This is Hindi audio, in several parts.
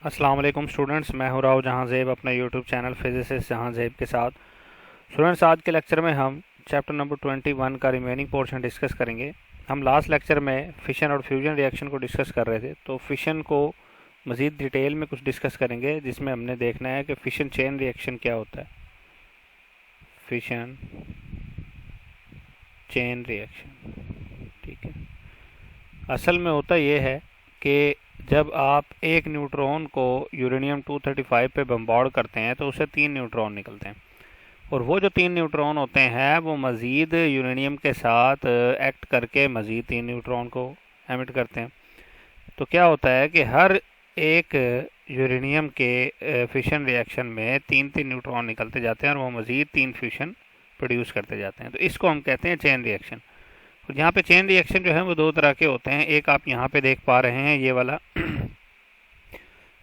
अस्सलाम वालेकुम स्टूडेंट्स, मैं हूं राव जहांज़ेब अपना यूट्यूब चैनल फिजिसिस्ट जहांज़ेब के साथ। स्टूडेंट्स, आज के लेक्चर में हम चैप्टर नंबर 21 का रिमेनिंग पोर्शन डिस्कस करेंगे। हम लास्ट लेक्चर में फिशन और फ्यूजन रिएक्शन को डिस्कस कर रहे थे, तो फिशन को मज़ीद डिटेल में कुछ डिस्कस करेंगे, जिसमें हमने देखना है कि फिशन चेन रिएक्शन क्या होता है। फिशन चेन रिएक्शन, ठीक है। असल में होता यह है कि जब आप एक न्यूट्रॉन को यूरेनियम 235 पे बम्बार्ड करते हैं तो उससे 3 न्यूट्रॉन निकलते हैं, और वो जो 3 न्यूट्रॉन होते हैं वो मज़ीद यूरेनियम के साथ एक्ट करके मज़ीद 3 न्यूट्रॉन को एमिट करते हैं। तो क्या होता है कि हर एक यूरेनियम के फिशन रिएक्शन में 3 3 न्यूट्रॉन निकलते जाते हैं और वो मज़ीद 3 फ्यूशन प्रोड्यूस करते जाते हैं। तो इसको हम कहते हैं चेन रिएक्शन। तो यहाँ पे चेन रिएक्शन जो है वो दो तरह के होते हैं। एक आप यहाँ पे देख पा रहे हैं, ये वाला।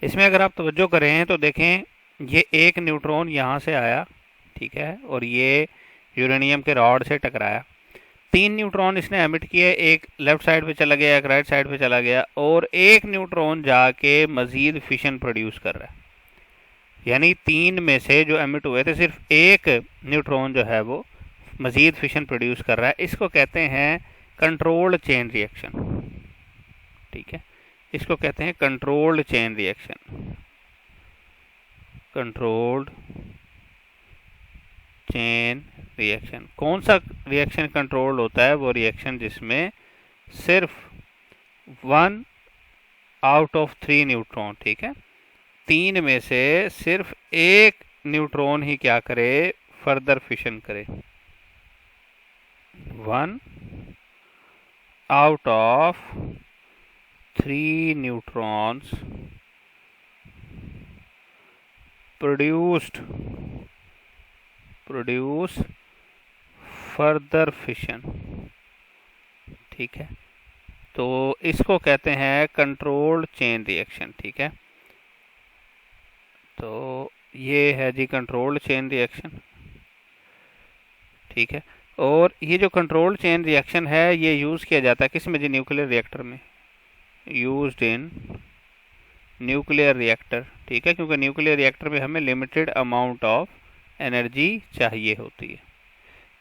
इसमें अगर आप तवज्जो करें तो देखें, ये एक न्यूट्रॉन यहाँ से आया, ठीक है, और ये यूरेनियम के रॉड से टकराया। 3 न्यूट्रॉन इसने एमिट किए, एक लेफ्ट साइड पे चला गया, एक राइट साइड पे चला गया, और एक न्यूट्रॉन जाके मजीद फिशन प्रोड्यूस कर रहा है। यानी 3 में से जो एमिट हुए थे सिर्फ एक न्यूट्रॉन जो है वो मजीद फिशन प्रोड्यूस कर रहा है। इसको कहते हैं कंट्रोल्ड चेन रिएक्शन, ठीक है। इसको कहते हैं controlled chain reaction. Controlled chain reaction. कौन सा रिएक्शन कंट्रोल्ड होता है? वो रिएक्शन जिसमें सिर्फ 1/3 न्यूट्रॉन, ठीक है, 3 में से सिर्फ एक न्यूट्रॉन ही क्या करे, फर्दर फिशन करे। 1/3 न्यूट्रॉन्स प्रोड्यूस फर्दर फिशन, ठीक है। तो इसको कहते हैं कंट्रोल्ड चेन रिएक्शन, ठीक है। तो ये है जी कंट्रोल्ड चेन रिएक्शन, ठीक है। और ये जो कंट्रोल्ड चेन रिएक्शन है ये यूज़ किया जाता है किस में जी? न्यूक्लियर रिएक्टर में। यूज्ड इन न्यूक्लियर रिएक्टर, ठीक है, क्योंकि न्यूक्लियर रिएक्टर में हमें लिमिटेड अमाउंट ऑफ एनर्जी चाहिए होती है,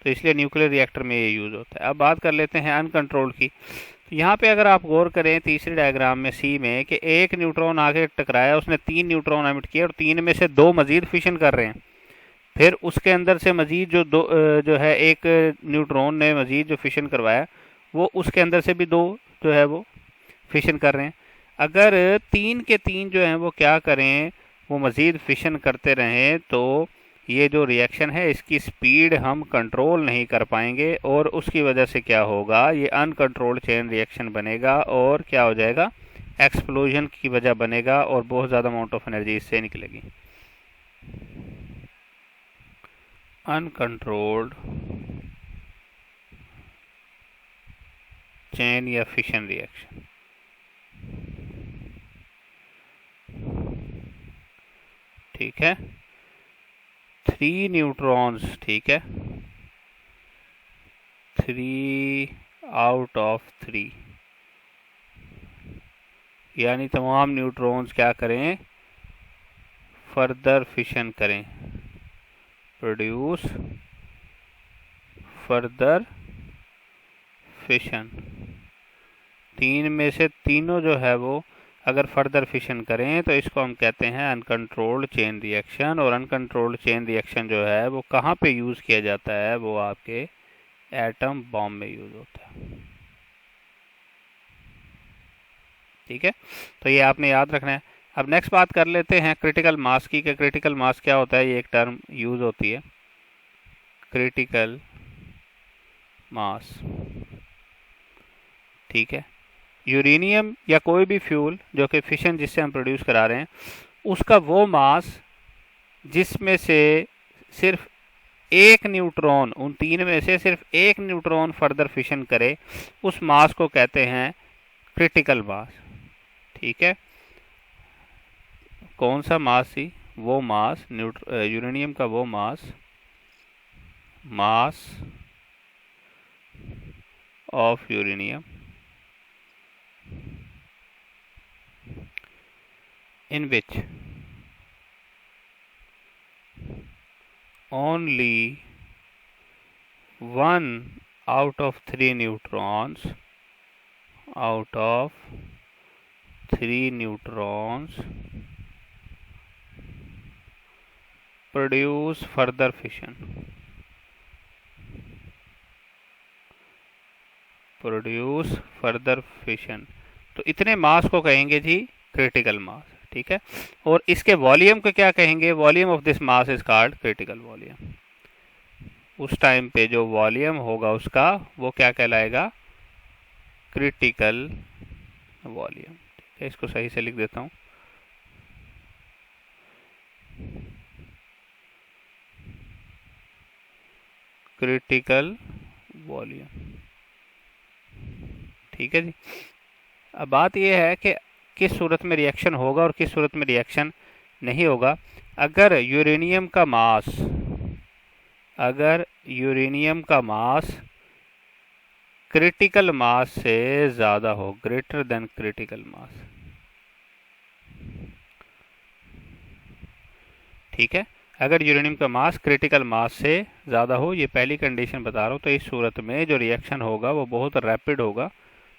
तो इसलिए न्यूक्लियर रिएक्टर में ये यूज़ होता है। अब बात कर लेते हैं अनकंट्रोल्ड की। तो यहाँ पे अगर आप गौर करें तीसरे डायग्राम में सी में कि एक न्यूट्रॉन आके टकराया, उसने 3 न्यूट्रॉन एमिट किए और 3 में से 2 मजीद फिशन कर रहे हैं। फिर उसके अंदर से मजीद जो है एक न्यूट्रॉन ने मजीद जो फिशन करवाया, वो उसके अंदर से भी 2 जो है वो फिशन कर रहे हैं। अगर 3 के 3 जो हैं वो क्या करें, वो मजीद फिशन करते रहें, तो ये जो रिएक्शन है इसकी स्पीड हम कंट्रोल नहीं कर पाएंगे, और उसकी वजह से क्या होगा, ये अनकंट्रोल्ड चेन रिएक्शन बनेगा और क्या हो जाएगा, एक्सप्लोजन की वजह बनेगा और बहुत ज़्यादा अमाउंट ऑफ एनर्जी इससे निकलेगी। अनकंट्रोल्ड चेन या फिशन रिएक्शन, ठीक है। 3 न्यूट्रॉन्स, ठीक है, 3/3, यानी तमाम न्यूट्रॉन्स क्या करें, फर्दर फिशन करें, प्रोड्यूस फर्दर फिशन। 3 में से तीनों जो है वो अगर फर्दर फिशन करें तो इसको हम कहते हैं अनकंट्रोल्ड चेन रिएक्शन। और अनकंट्रोल्ड चेन रिएक्शन जो है वो कहाँ पे यूज़ किया जाता है, वो आपके एटम बॉम्ब में यूज़ होता है, ठीक है। तो ये आपने याद रखना है। अब नेक्स्ट बात कर लेते हैं क्रिटिकल मास की। क्रिटिकल मास क्या होता है, ये एक टर्म यूज़ होती है, क्रिटिकल मास, ठीक है। यूरेनियम या कोई भी फ्यूल जो कि फिशन जिससे हम प्रोड्यूस करा रहे हैं, उसका वो मास जिसमें से सिर्फ एक न्यूट्रॉन, उन 3 में से सिर्फ एक न्यूट्रॉन फर्दर फिशन करे, उस मास को कहते हैं क्रिटिकल मास, ठीक है। कौन सा मास थी? वो मास यूरेनियम का वो mass of uranium in which only one out of three neutrons produce further fission. तो इतने मास को कहेंगे जी क्रिटिकल मास, ठीक है। और इसके वॉल्यूम को क्या कहेंगे? Volume of this mass is called critical volume. उस टाइम पे जो वॉल्यूम होगा उसका वो क्या कहलाएगा? क्रिटिकल वॉल्यूम, ठीक है। इसको सही से लिख देता हूँ। क्रिटिकल वॉल्यूम, ठीक है जी। अब बात यह है कि किस सूरत में रिएक्शन होगा और किस सूरत में रिएक्शन नहीं होगा। अगर यूरेनियम का मास क्रिटिकल मास से ज़्यादा हो, ग्रेटर देन क्रिटिकल मास, ठीक है। अगर यूरेनियम का मास क्रिटिकल मास से ज़्यादा हो, ये पहली कंडीशन बता रहा हूँ, तो इस सूरत में जो रिएक्शन होगा वो बहुत रैपिड होगा,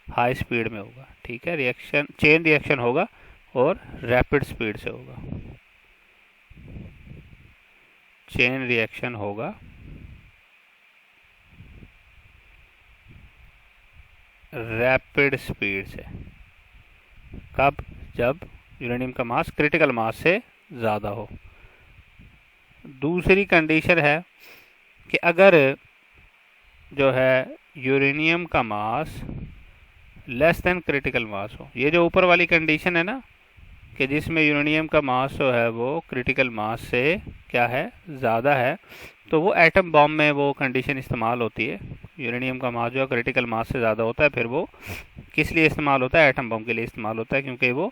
हाई स्पीड में होगा, ठीक है। रिएक्शन चेन रिएक्शन होगा और रैपिड स्पीड से होगा। चेन रिएक्शन होगा रैपिड स्पीड से। कब? जब यूरेनियम का मास क्रिटिकल मास से ज़्यादा हो। दूसरी कंडीशन है कि अगर जो है यूरेनियम का मास लेस देन क्रिटिकल मास हो, ये जो ऊपर वाली कंडीशन है ना, कि जिसमें यूरेनियम का मास जो है वो क्रिटिकल मास से क्या है? ज़्यादा है, तो वो एटम बॉम्ब में वो कंडीशन इस्तेमाल होती है। यूरेनियम का मास जो है क्रिटिकल मास से ज़्यादा होता है, फिर वो किस लिए इस्तेमाल होता है? एटम बॉम्ब के लिए इस्तेमाल होता है, क्योंकि वो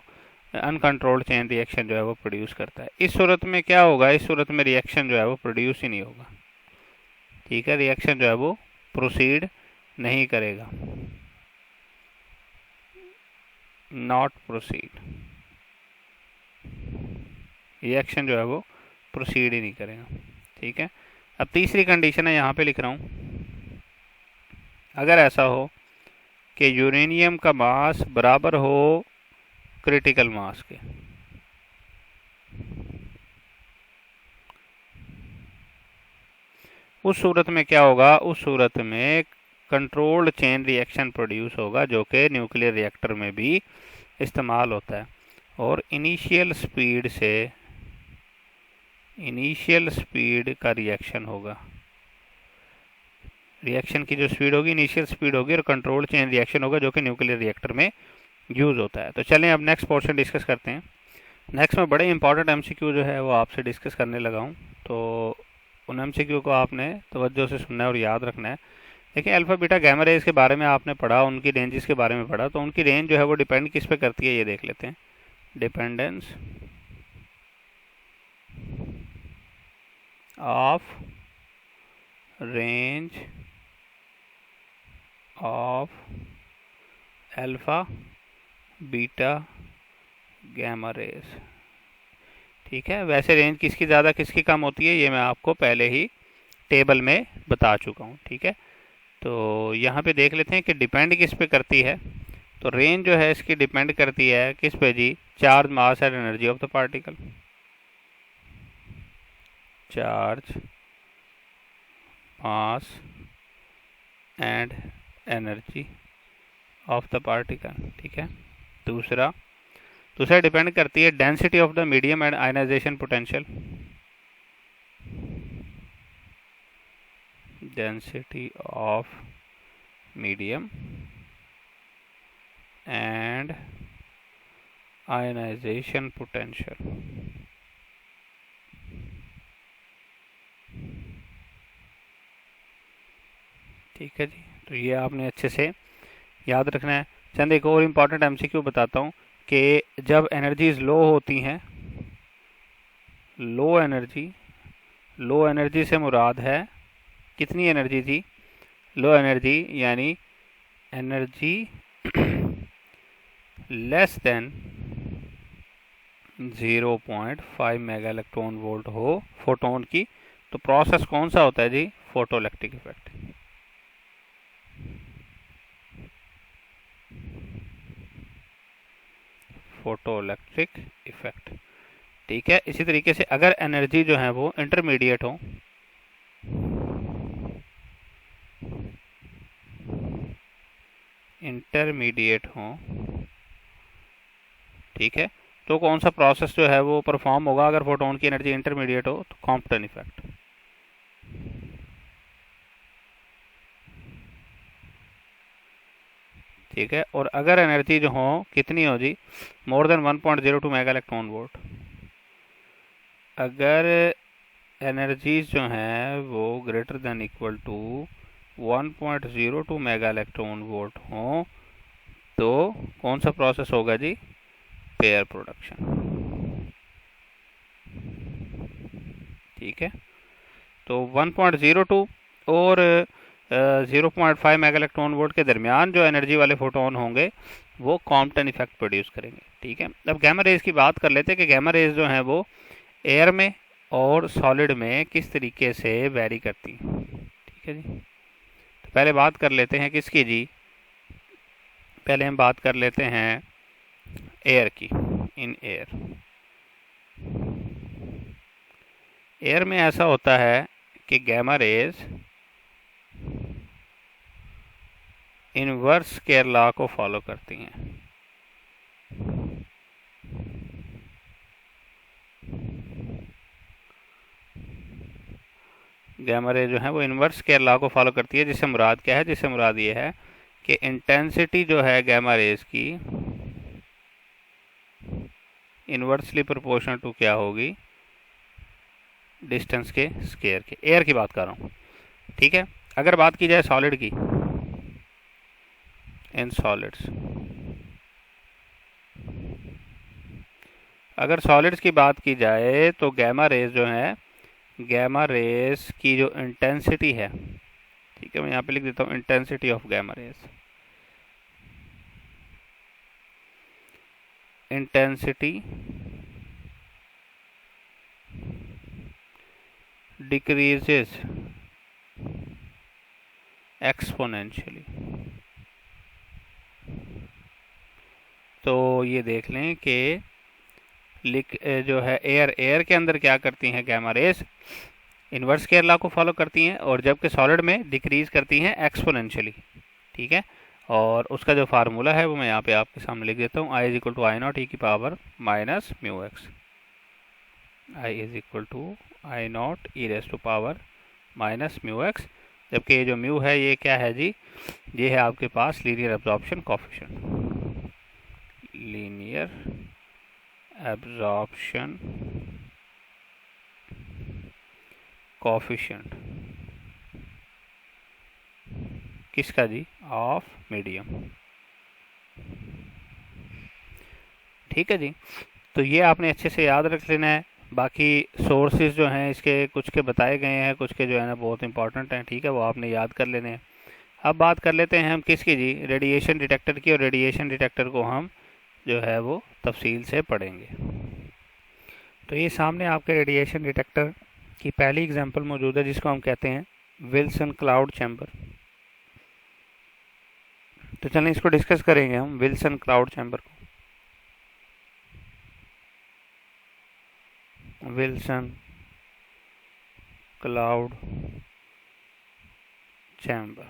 अनकंट्रोल्ड चेन रिएक्शन जो है वो प्रोड्यूस करता है। इस सूरत में क्या होगा? इस सूरत में रिएक्शन जो है वो प्रोड्यूस ही नहीं होगा, ठीक है। रिएक्शन जो है वो प्रोसीड नहीं करेगा, नॉट प्रोसीड। रिएक्शन जो है वो प्रोसीड ही नहीं करेगा, ठीक है। अब तीसरी कंडीशन है, यहाँ पे लिख रहा हूँ। अगर ऐसा हो कि यूरेनियम का मास बराबर हो क्रिटिकल मास के, उस सूरत में क्या होगा? उस सूरत में कंट्रोल्ड चेन रिएक्शन प्रोड्यूस होगा, जो कि न्यूक्लियर रिएक्टर में भी इस्तेमाल होता है। और इनिशियल स्पीड का रिएक्शन होगा। रिएक्शन की जो स्पीड होगी इनिशियल स्पीड होगी, और कंट्रोल्ड चेन रिएक्शन होगा, जो कि न्यूक्लियर रिएक्टर में यूज़ होता है। तो चलें अब नेक्स्ट पोर्शन डिस्कस करते हैं। नेक्स्ट में बड़े इंपॉर्टेंट एमसीक्यू जो है वो आपसे डिस्कस करने लगा हूँ, तो उन एमसीक्यू को आपने तवज्जो से सुनना है और याद रखना है। देखिए, अल्फ़ा बीटा गैमा रेज के बारे में आपने पढ़ा, उनकी रेंजेस के बारे में पढ़ा, तो उनकी रेंज जो है वो डिपेंड किस पे करती है ये देख लेते हैं। Dependence of range of alpha beta gamma rays, ठीक है। वैसे रेंज किसकी ज़्यादा किसकी कम होती है ये मैं आपको पहले ही टेबल में बता चुका हूँ, ठीक है। तो यहाँ पे देख लेते हैं कि डिपेंड किस पे करती है। तो रेंज जो है इसकी डिपेंड करती है किस पे जी? Charge, mass and energy of the particle. Charge, mass and energy of the particle, ठीक है। दूसरा डिपेंड करती है density of the medium and ionisation potential. Density of medium and ionisation potential, ठीक है जी। तो ये आपने अच्छे से याद रखना है। चंद एक और इम्पॉर्टेंट एमसीक्यू बताता हूँ कि जब एनर्जीज लो होती हैं, लो एनर्जी से मुराद है कितनी एनर्जी थी? लो एनर्जी यानी energy less than 0.5 mega electron volt हो फोटोन की, तो प्रोसेस कौन सा होता है जी? Photoelectric effect. फोटोइलेक्ट्रिक इफेक्ट, ठीक है। इसी तरीके से अगर एनर्जी जो है वो इंटरमीडिएट हो, ठीक है, तो कौन सा प्रोसेस जो है वो परफॉर्म होगा अगर फोटोन की एनर्जी इंटरमीडिएट हो? तो कॉम्पटन इफेक्ट। ठीक है, और अगर एनर्जी जो हो कितनी हो जी? More than 1.02 mega electron volt. अगर एनर्जीज जो हैं वो greater than equal to 1.02 mega electron volt हो, तो कौन सा प्रोसेस होगा जी? Pair production. ठीक है, तो 1.02 और 0.5 मेगा इलेक्ट्रॉन वोल्ट के दरमियान जो एनर्जी वाले फोटोन होंगे वो कॉम्पटन इफेक्ट प्रोड्यूस करेंगे। ठीक है, अब गैमा रेज की बात कर लेते हैं कि गैमा रेज जो है वो एयर में और सॉलिड में किस तरीके से वेरी करती हैं। ठीक है जी, तो पहले बात कर लेते हैं किसकी जी? पहले हम बात कर लेते हैं एयर की। इन एयर में ऐसा होता है कि gamma rays inverse square law को फॉलो करती हैं। गैमा रे जो है वो इनवर्स केयर लॉ को फॉलो करती है, जिससे मुराद क्या है? जिससे मुराद ये है कि इंटेंसिटी जो है गैमा रेज की इनवर्सली प्रोपोर्शनल टू क्या होगी? डिस्टेंस के स्क्वायर के। एयर की बात कर रहा हूँ, ठीक है। अगर बात की जाए सॉलिड की, इन सॉलिड्स, अगर सॉलिड्स की बात की जाए तो गैमा रेज जो है, गैमा रेज की जो इंटेंसिटी है, ठीक है, मैं यहाँ पे लिख देता हूँ intensity of gamma rays. Intensity decreases exponentially. तो ये देख लें कि जो है एयर के अंदर क्या करती हैं gamma rays? Inverse square law को फॉलो करती हैं, और जबकि सॉलिड में डिक्रीज करती हैं एक्सपोनेंशियली। ठीक है, और उसका जो फार्मूला है वो मैं यहाँ पे आपके सामने लिख देता हूँ। I is equal to I naught e की power minus mu x. I is equal to I naught e raise to power minus mu x, जबकि ये जो म्यू है ये क्या है जी? ये है आपके पास linear absorption coefficient. Linear absorption coefficient किसका जी? Of medium. ठीक है जी, तो ये आपने अच्छे से याद रख लेना है। बाकी सोर्सेज जो हैं इसके कुछ के बताए गए हैं, कुछ के जो है ना बहुत इंपॉर्टेंट हैं। ठीक है, वो आपने याद कर लेने हैं। अब बात कर लेते हैं हम किसकी जी? रेडिएशन डिटेक्टर की। और रेडिएशन डिटेक्टर को हम जो है वो तफसील से पढ़ेंगे। तो ये सामने आपके रेडिएशन डिटेक्टर की पहली एग्जांपल मौजूद है, जिसको हम कहते हैं विल्सन क्लाउड चैम्बर। तो चलें इसको डिस्कस करेंगे हम, विल्सन क्लाउड चैम्बर को। विल्सन क्लाउड चैम्बर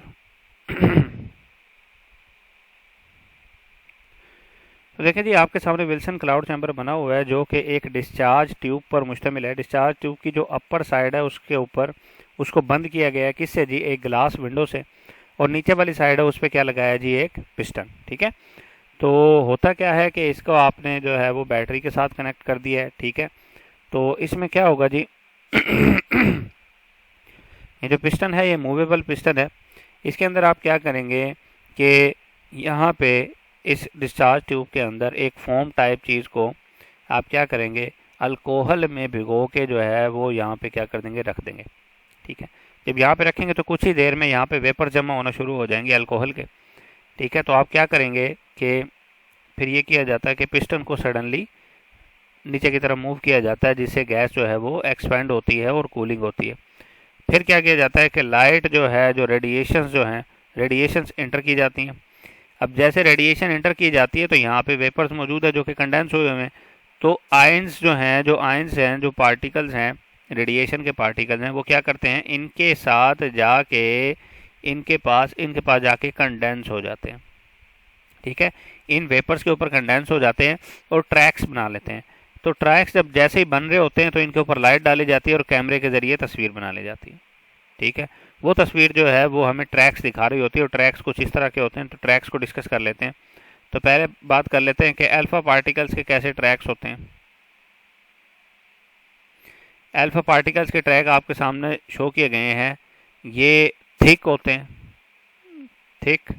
तो देखें जी, आपके सामने विल्सन क्लाउड चैम्बर बना हुआ है, जो कि एक डिस्चार्ज ट्यूब पर मुश्तमिल है। डिस्चार्ज ट्यूब की जो अपर साइड है उसके ऊपर उसको बंद किया गया है किससे जी? एक ग्लास विंडो से। और नीचे वाली साइड है उस पर क्या लगाया जी? एक पिस्टन। ठीक है, तो होता क्या है कि इसको आपने जो है वो बैटरी के साथ कनेक्ट कर दिया है। ठीक है, तो इसमें क्या होगा जी? ये जो पिस्टन है ये मूवेबल पिस्टन है। इसके अंदर आप क्या करेंगे कि यहाँ पे इस डिस्चार्ज ट्यूब के अंदर एक फोम टाइप चीज़ को आप क्या करेंगे? अल्कोहल में भिगो के जो है वो यहाँ पे क्या कर देंगे? रख देंगे। ठीक है, जब यहाँ पे रखेंगे तो कुछ ही देर में यहाँ पे वेपर जमा होना शुरू हो जाएंगे अल्कोहल के। ठीक है, तो आप क्या करेंगे कि फिर ये किया जाता है कि पिस्टन को सडनली नीचे की तरफ मूव किया जाता है, जिससे गैस जो है वो एक्सपेंड होती है और कूलिंग होती है। फिर क्या किया जाता है कि लाइट जो है, जो रेडिएशंस जो हैं, रेडिएशंस इंटर की जाती हैं। अब जैसे रेडिएशन इंटर की जाती है तो यहाँ पे वेपर्स मौजूद है जो कि कंडेंस हुए हुए हैं। तो आयंस हैं, जो पार्टिकल्स हैं, रेडिएशन के पार्टिकल्स हैं, वो क्या करते हैं, इनके साथ जाके इनके पास जाके कंडेंस हो जाते हैं। ठीक है, इन वेपर्स के ऊपर कंडेंस हो जाते हैं और ट्रैक्स बना लेते हैं। तो ट्रैक्स जब जैसे ही बन रहे होते हैं तो इनके ऊपर लाइट डाली जाती है और कैमरे के ज़रिए तस्वीर बना ली जाती है। ठीक है, वो तस्वीर जो है वो हमें ट्रैक्स दिखा रही होती है और ट्रैक्स कुछ इस तरह के होते हैं। तो ट्रैक्स को डिस्कस कर लेते हैं। तो पहले बात कर लेते हैं कि अल्फ़ा पार्टिकल्स के कैसे ट्रैक्स होते हैं। अल्फ़ा पार्टिकल्स के ट्रैक आपके सामने शो किए गए हैं। ये थिक होते हैं, थिक,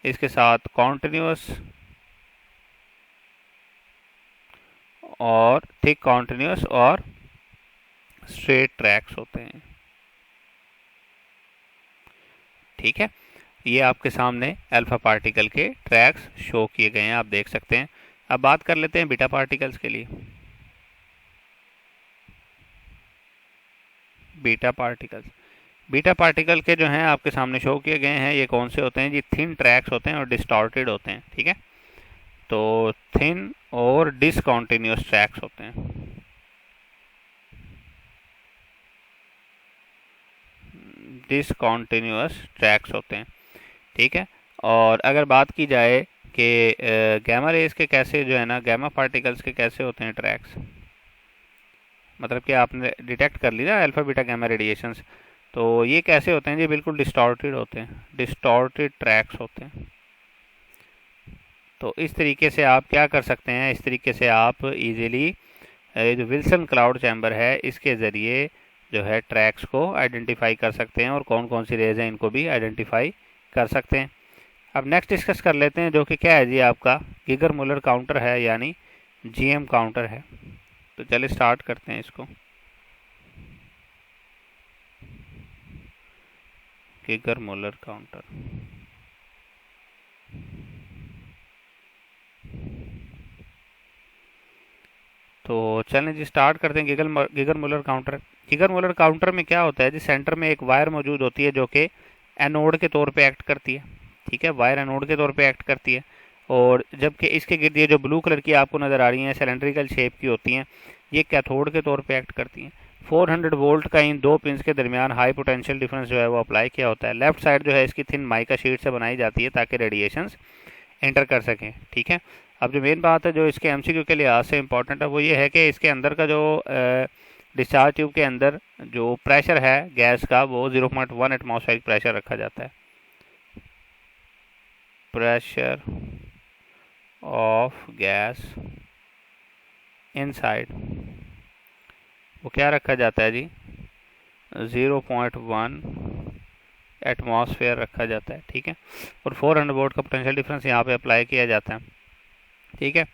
इसके साथ कॉन्टिन्यूस और थिक, कॉन्टिन्यूस और स्ट्रेट ट्रैक्स होते हैं। ठीक है, ये आपके सामने अल्फा पार्टिकल के ट्रैक्स शो किए गए हैं, आप देख सकते हैं। अब बात कर लेते हैं बीटा पार्टिकल्स के लिए। बीटा पार्टिकल के जो हैं आपके सामने शो किए गए हैं, ये कौन से होते हैं जी, थिन ट्रैक्स होते हैं और डिस्टॉर्टेड होते हैं। ठीक है, तो थिन और डिसकॉन्टिन्यूस ट्रैक्स होते हैं। डिसकॉन्टिन्यूस ट्रैक्स होते हैं। ठीक है, और अगर बात की जाए कि गैमा रेज के कैसे जो है ना, गैमा पार्टिकल्स के कैसे होते हैं ट्रैक्स, मतलब कि आपने डिटेक्ट कर लिया अल्फा बीटा गैमा रेडिएशंस, तो ये कैसे होते हैं जी, बिल्कुल डिस्टॉर्टेड होते हैं, डिस्टॉर्टेड ट्रैक्स होते हैं। तो इस तरीके से आप क्या कर सकते हैं, इस तरीके से आप इजीली जो विल्सन क्लाउड चैम्बर है इसके ज़रिए जो है ट्रैक्स को आइडेंटिफाई कर सकते हैं और कौन कौन सी रेज हैं इनको भी आइडेंटिफाई कर सकते हैं। अब नेक्स्ट डिस्कस कर लेते हैं, जो कि क्या है जी, आपका गिगर मुलर काउंटर है, यानी जीएम काउंटर है। तो चलिए स्टार्ट करते हैं इसको। गिगर मुलर काउंटर, तो चलें जी स्टार्ट करते हैं Geiger Muller counter. Geiger Muller counter में क्या होता है जी, सेंटर में एक वायर मौजूद होती है जो कि एनोड के तौर पे एक्ट करती है। ठीक है, वायर एनोड के तौर पे एक्ट करती है, और जबकि इसके गिर्द ये जो ब्लू कलर की आपको नज़र आ रही हैं, सिलेंड्रिकल शेप की होती हैं, ये कैथोड के तौर पे एक्ट करती हैं। 400 वोल्ट का इन दो पिंस के दरमियान हाई पोटेंशियल डिफरेंस जो है वो अप्लाई किया होता है। लेफ्ट साइड जो है इसकी थिन माइका शीट से बनाई जाती है ताकि रेडिएशंस एंटर कर सकें। ठीक है, अब जो मेन बात है जो इसके एमसीक्यू के लिहाज से इंपॉर्टेंट है वो ये है कि इसके अंदर का जो डिस्चार्ज ट्यूब के अंदर जो प्रेशर है गैस का, वो 0.1 एटमॉस्फेरिक प्रेशर रखा जाता है। प्रेशर ऑफ गैस इनसाइड वो क्या रखा जाता है जी, 0.1 एटमॉस्फेयर रखा जाता है। ठीक है, और 400 वोल्ट का पोटेंशियल डिफरेंस यहाँ पे अप्लाई किया जाता है। ठीक है,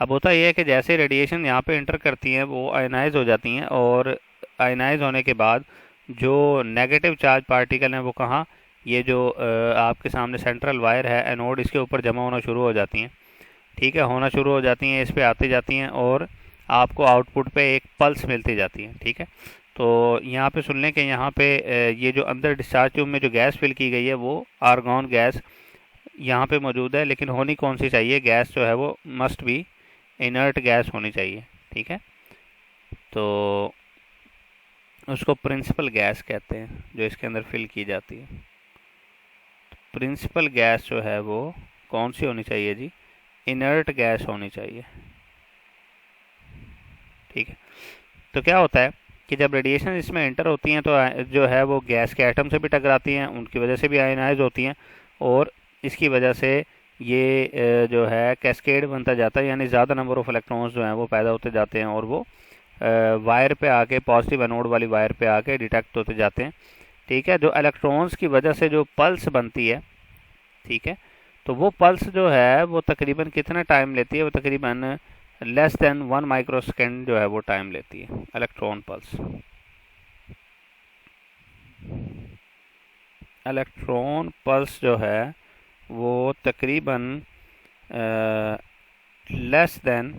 अब होता यह है कि जैसे रेडिएशन यहाँ पे इंटर करती हैं वो आयनाइज हो जाती हैं, और आयनाइज होने के बाद जो नेगेटिव चार्ज पार्टिकल हैं वो कहाँ, ये जो आपके सामने सेंट्रल वायर है एनोड, इसके ऊपर जमा होना शुरू हो जाती हैं। ठीक है, होना शुरू हो जाती हैं, इस पर आती जाती हैं और आपको आउटपुट पे एक पल्स मिलती जाती है। ठीक है, तो यहाँ पे सुन लें कि यहाँ पे ये जो अंदर डिस्चार्ज ट्यूब में जो गैस फिल की गई है वो आर्गॉन गैस यहाँ पे मौजूद है, लेकिन होनी कौन सी चाहिए, गैस जो है वो मस्ट बी इनर्ट गैस होनी चाहिए। ठीक है, तो उसको प्रिंसिपल गैस कहते हैं जो इसके अंदर फिल की जाती है। प्रिंसिपल गैस जो है वो कौन सी होनी चाहिए जी, इनर्ट गैस होनी चाहिए। ठीक है, तो क्या होता है कि जब रेडिएशन इसमें एंटर होती हैं तो जो है वो गैस के एटम से भी टकराती हैं, उनकी वजह से भी आयनाइज होती हैं, और इसकी वजह से ये जो है कैस्केड बनता जाता है, यानी ज़्यादा नंबर ऑफ इलेक्ट्रॉन्स जो हैं वो पैदा होते जाते हैं और वो वायर पे आके, पॉजिटिव एनोड वाली वायर पे आके डिटेक्ट होते जाते हैं। ठीक है, जो इलेक्ट्रॉन्स की वजह से जो पल्स बनती है, ठीक है, तो वो पल्स जो है वो तकरीबन कितना टाइम लेती है, वो तकरीबन लेस देन 1 माइक्रोसेकेंड जो है वो टाइम लेती है इलेक्ट्रॉन पल्स। इलेक्ट्रॉन पल्स जो है वो तकरीबन लेस देन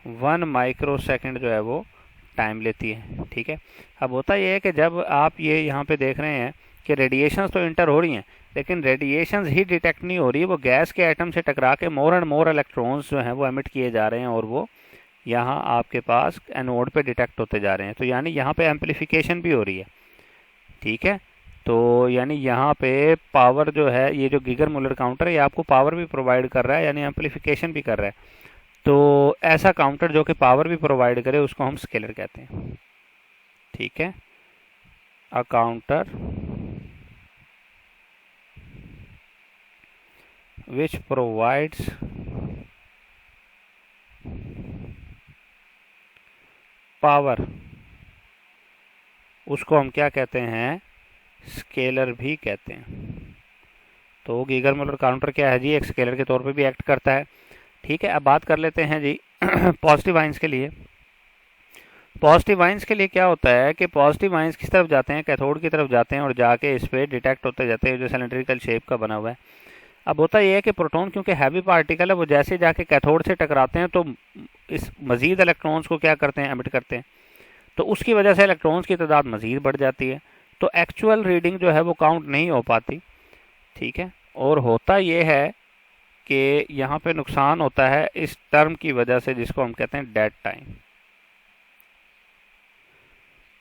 1 माइक्रोसेकंड जो है वो टाइम लेती है। ठीक है, अब होता यह है कि जब आप ये यहाँ पे देख रहे हैं कि रेडिएशंस तो इंटर हो रही हैं, लेकिन रेडिएशंस ही डिटेक्ट नहीं हो रही, वो गैस के एटम से टकरा के मोर एंड मोर इलेक्ट्रॉन्स जो हैं वो एमिट किए जा रहे हैं और वो यहाँ आपके पास एनोड पे डिटेक्ट होते जा रहे हैं। तो यानी यहाँ पे एम्पलीफिकेशन भी हो रही है। ठीक है, तो यानी यहाँ पे पावर जो है, ये जो गीगर मुलर काउंटर है ये आपको पावर भी प्रोवाइड कर रहा है, यानी एम्पलीफिकेशन भी कर रहा है। तो ऐसा काउंटर जो कि पावर भी प्रोवाइड करे उसको हम स्केलर कहते हैं। ठीक है, अ काउंटर which provides पावर, उसको हम क्या कहते हैं, स्केलर भी कहते हैं। तो गीगर मुलर काउंटर क्या है जी, एक स्केलर के तौर पे भी एक्ट करता है। ठीक है, अब बात कर लेते हैं जी पॉजिटिव आइंस के लिए। पॉजिटिव आइंस के लिए क्या होता है कि पॉजिटिव आइंस किस तरफ जाते हैं, कैथोड की तरफ जाते हैं और जाके इस पर डिटेक्ट होते जाते हैं, जो सिलेंड्रिकल शेप का बना हुआ है। अब होता यह है कि प्रोटॉन क्योंकि हैवी पार्टिकल है, वो जैसे जाके कैथोड से टकराते हैं तो इस मजीद इलेक्ट्रॉन्स को क्या करते हैं, एमिट करते हैं। तो उसकी वजह से इलेक्ट्रॉन्स की तादाद मजीद बढ़ जाती है, तो एक्चुअल रीडिंग जो है वो काउंट नहीं हो पाती। ठीक है, और होता यह है कि यहाँ पे नुकसान होता है इस टर्म की वजह से जिसको हम कहते हैं डेड टाइम।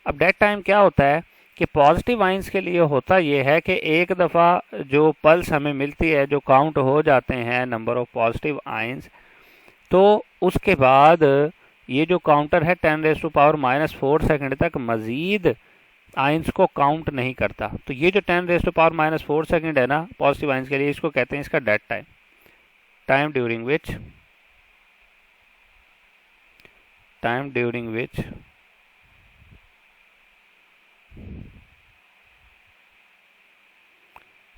अब डेड टाइम क्या होता है कि पॉजिटिव आइंस के लिए होता यह है कि एक दफ़ा जो पल्स हमें मिलती है, जो काउंट हो जाते हैं नंबर ऑफ पॉजिटिव आइंस, तो उसके बाद ये जो काउंटर है 10⁻⁻⁴ सेकंड तक मजीद आइंस को काउंट नहीं करता। तो ये जो 10⁻⁻⁴ सेकंड है ना पॉजिटिव आइंस के लिए, इसको कहते हैं इसका dead time, time during which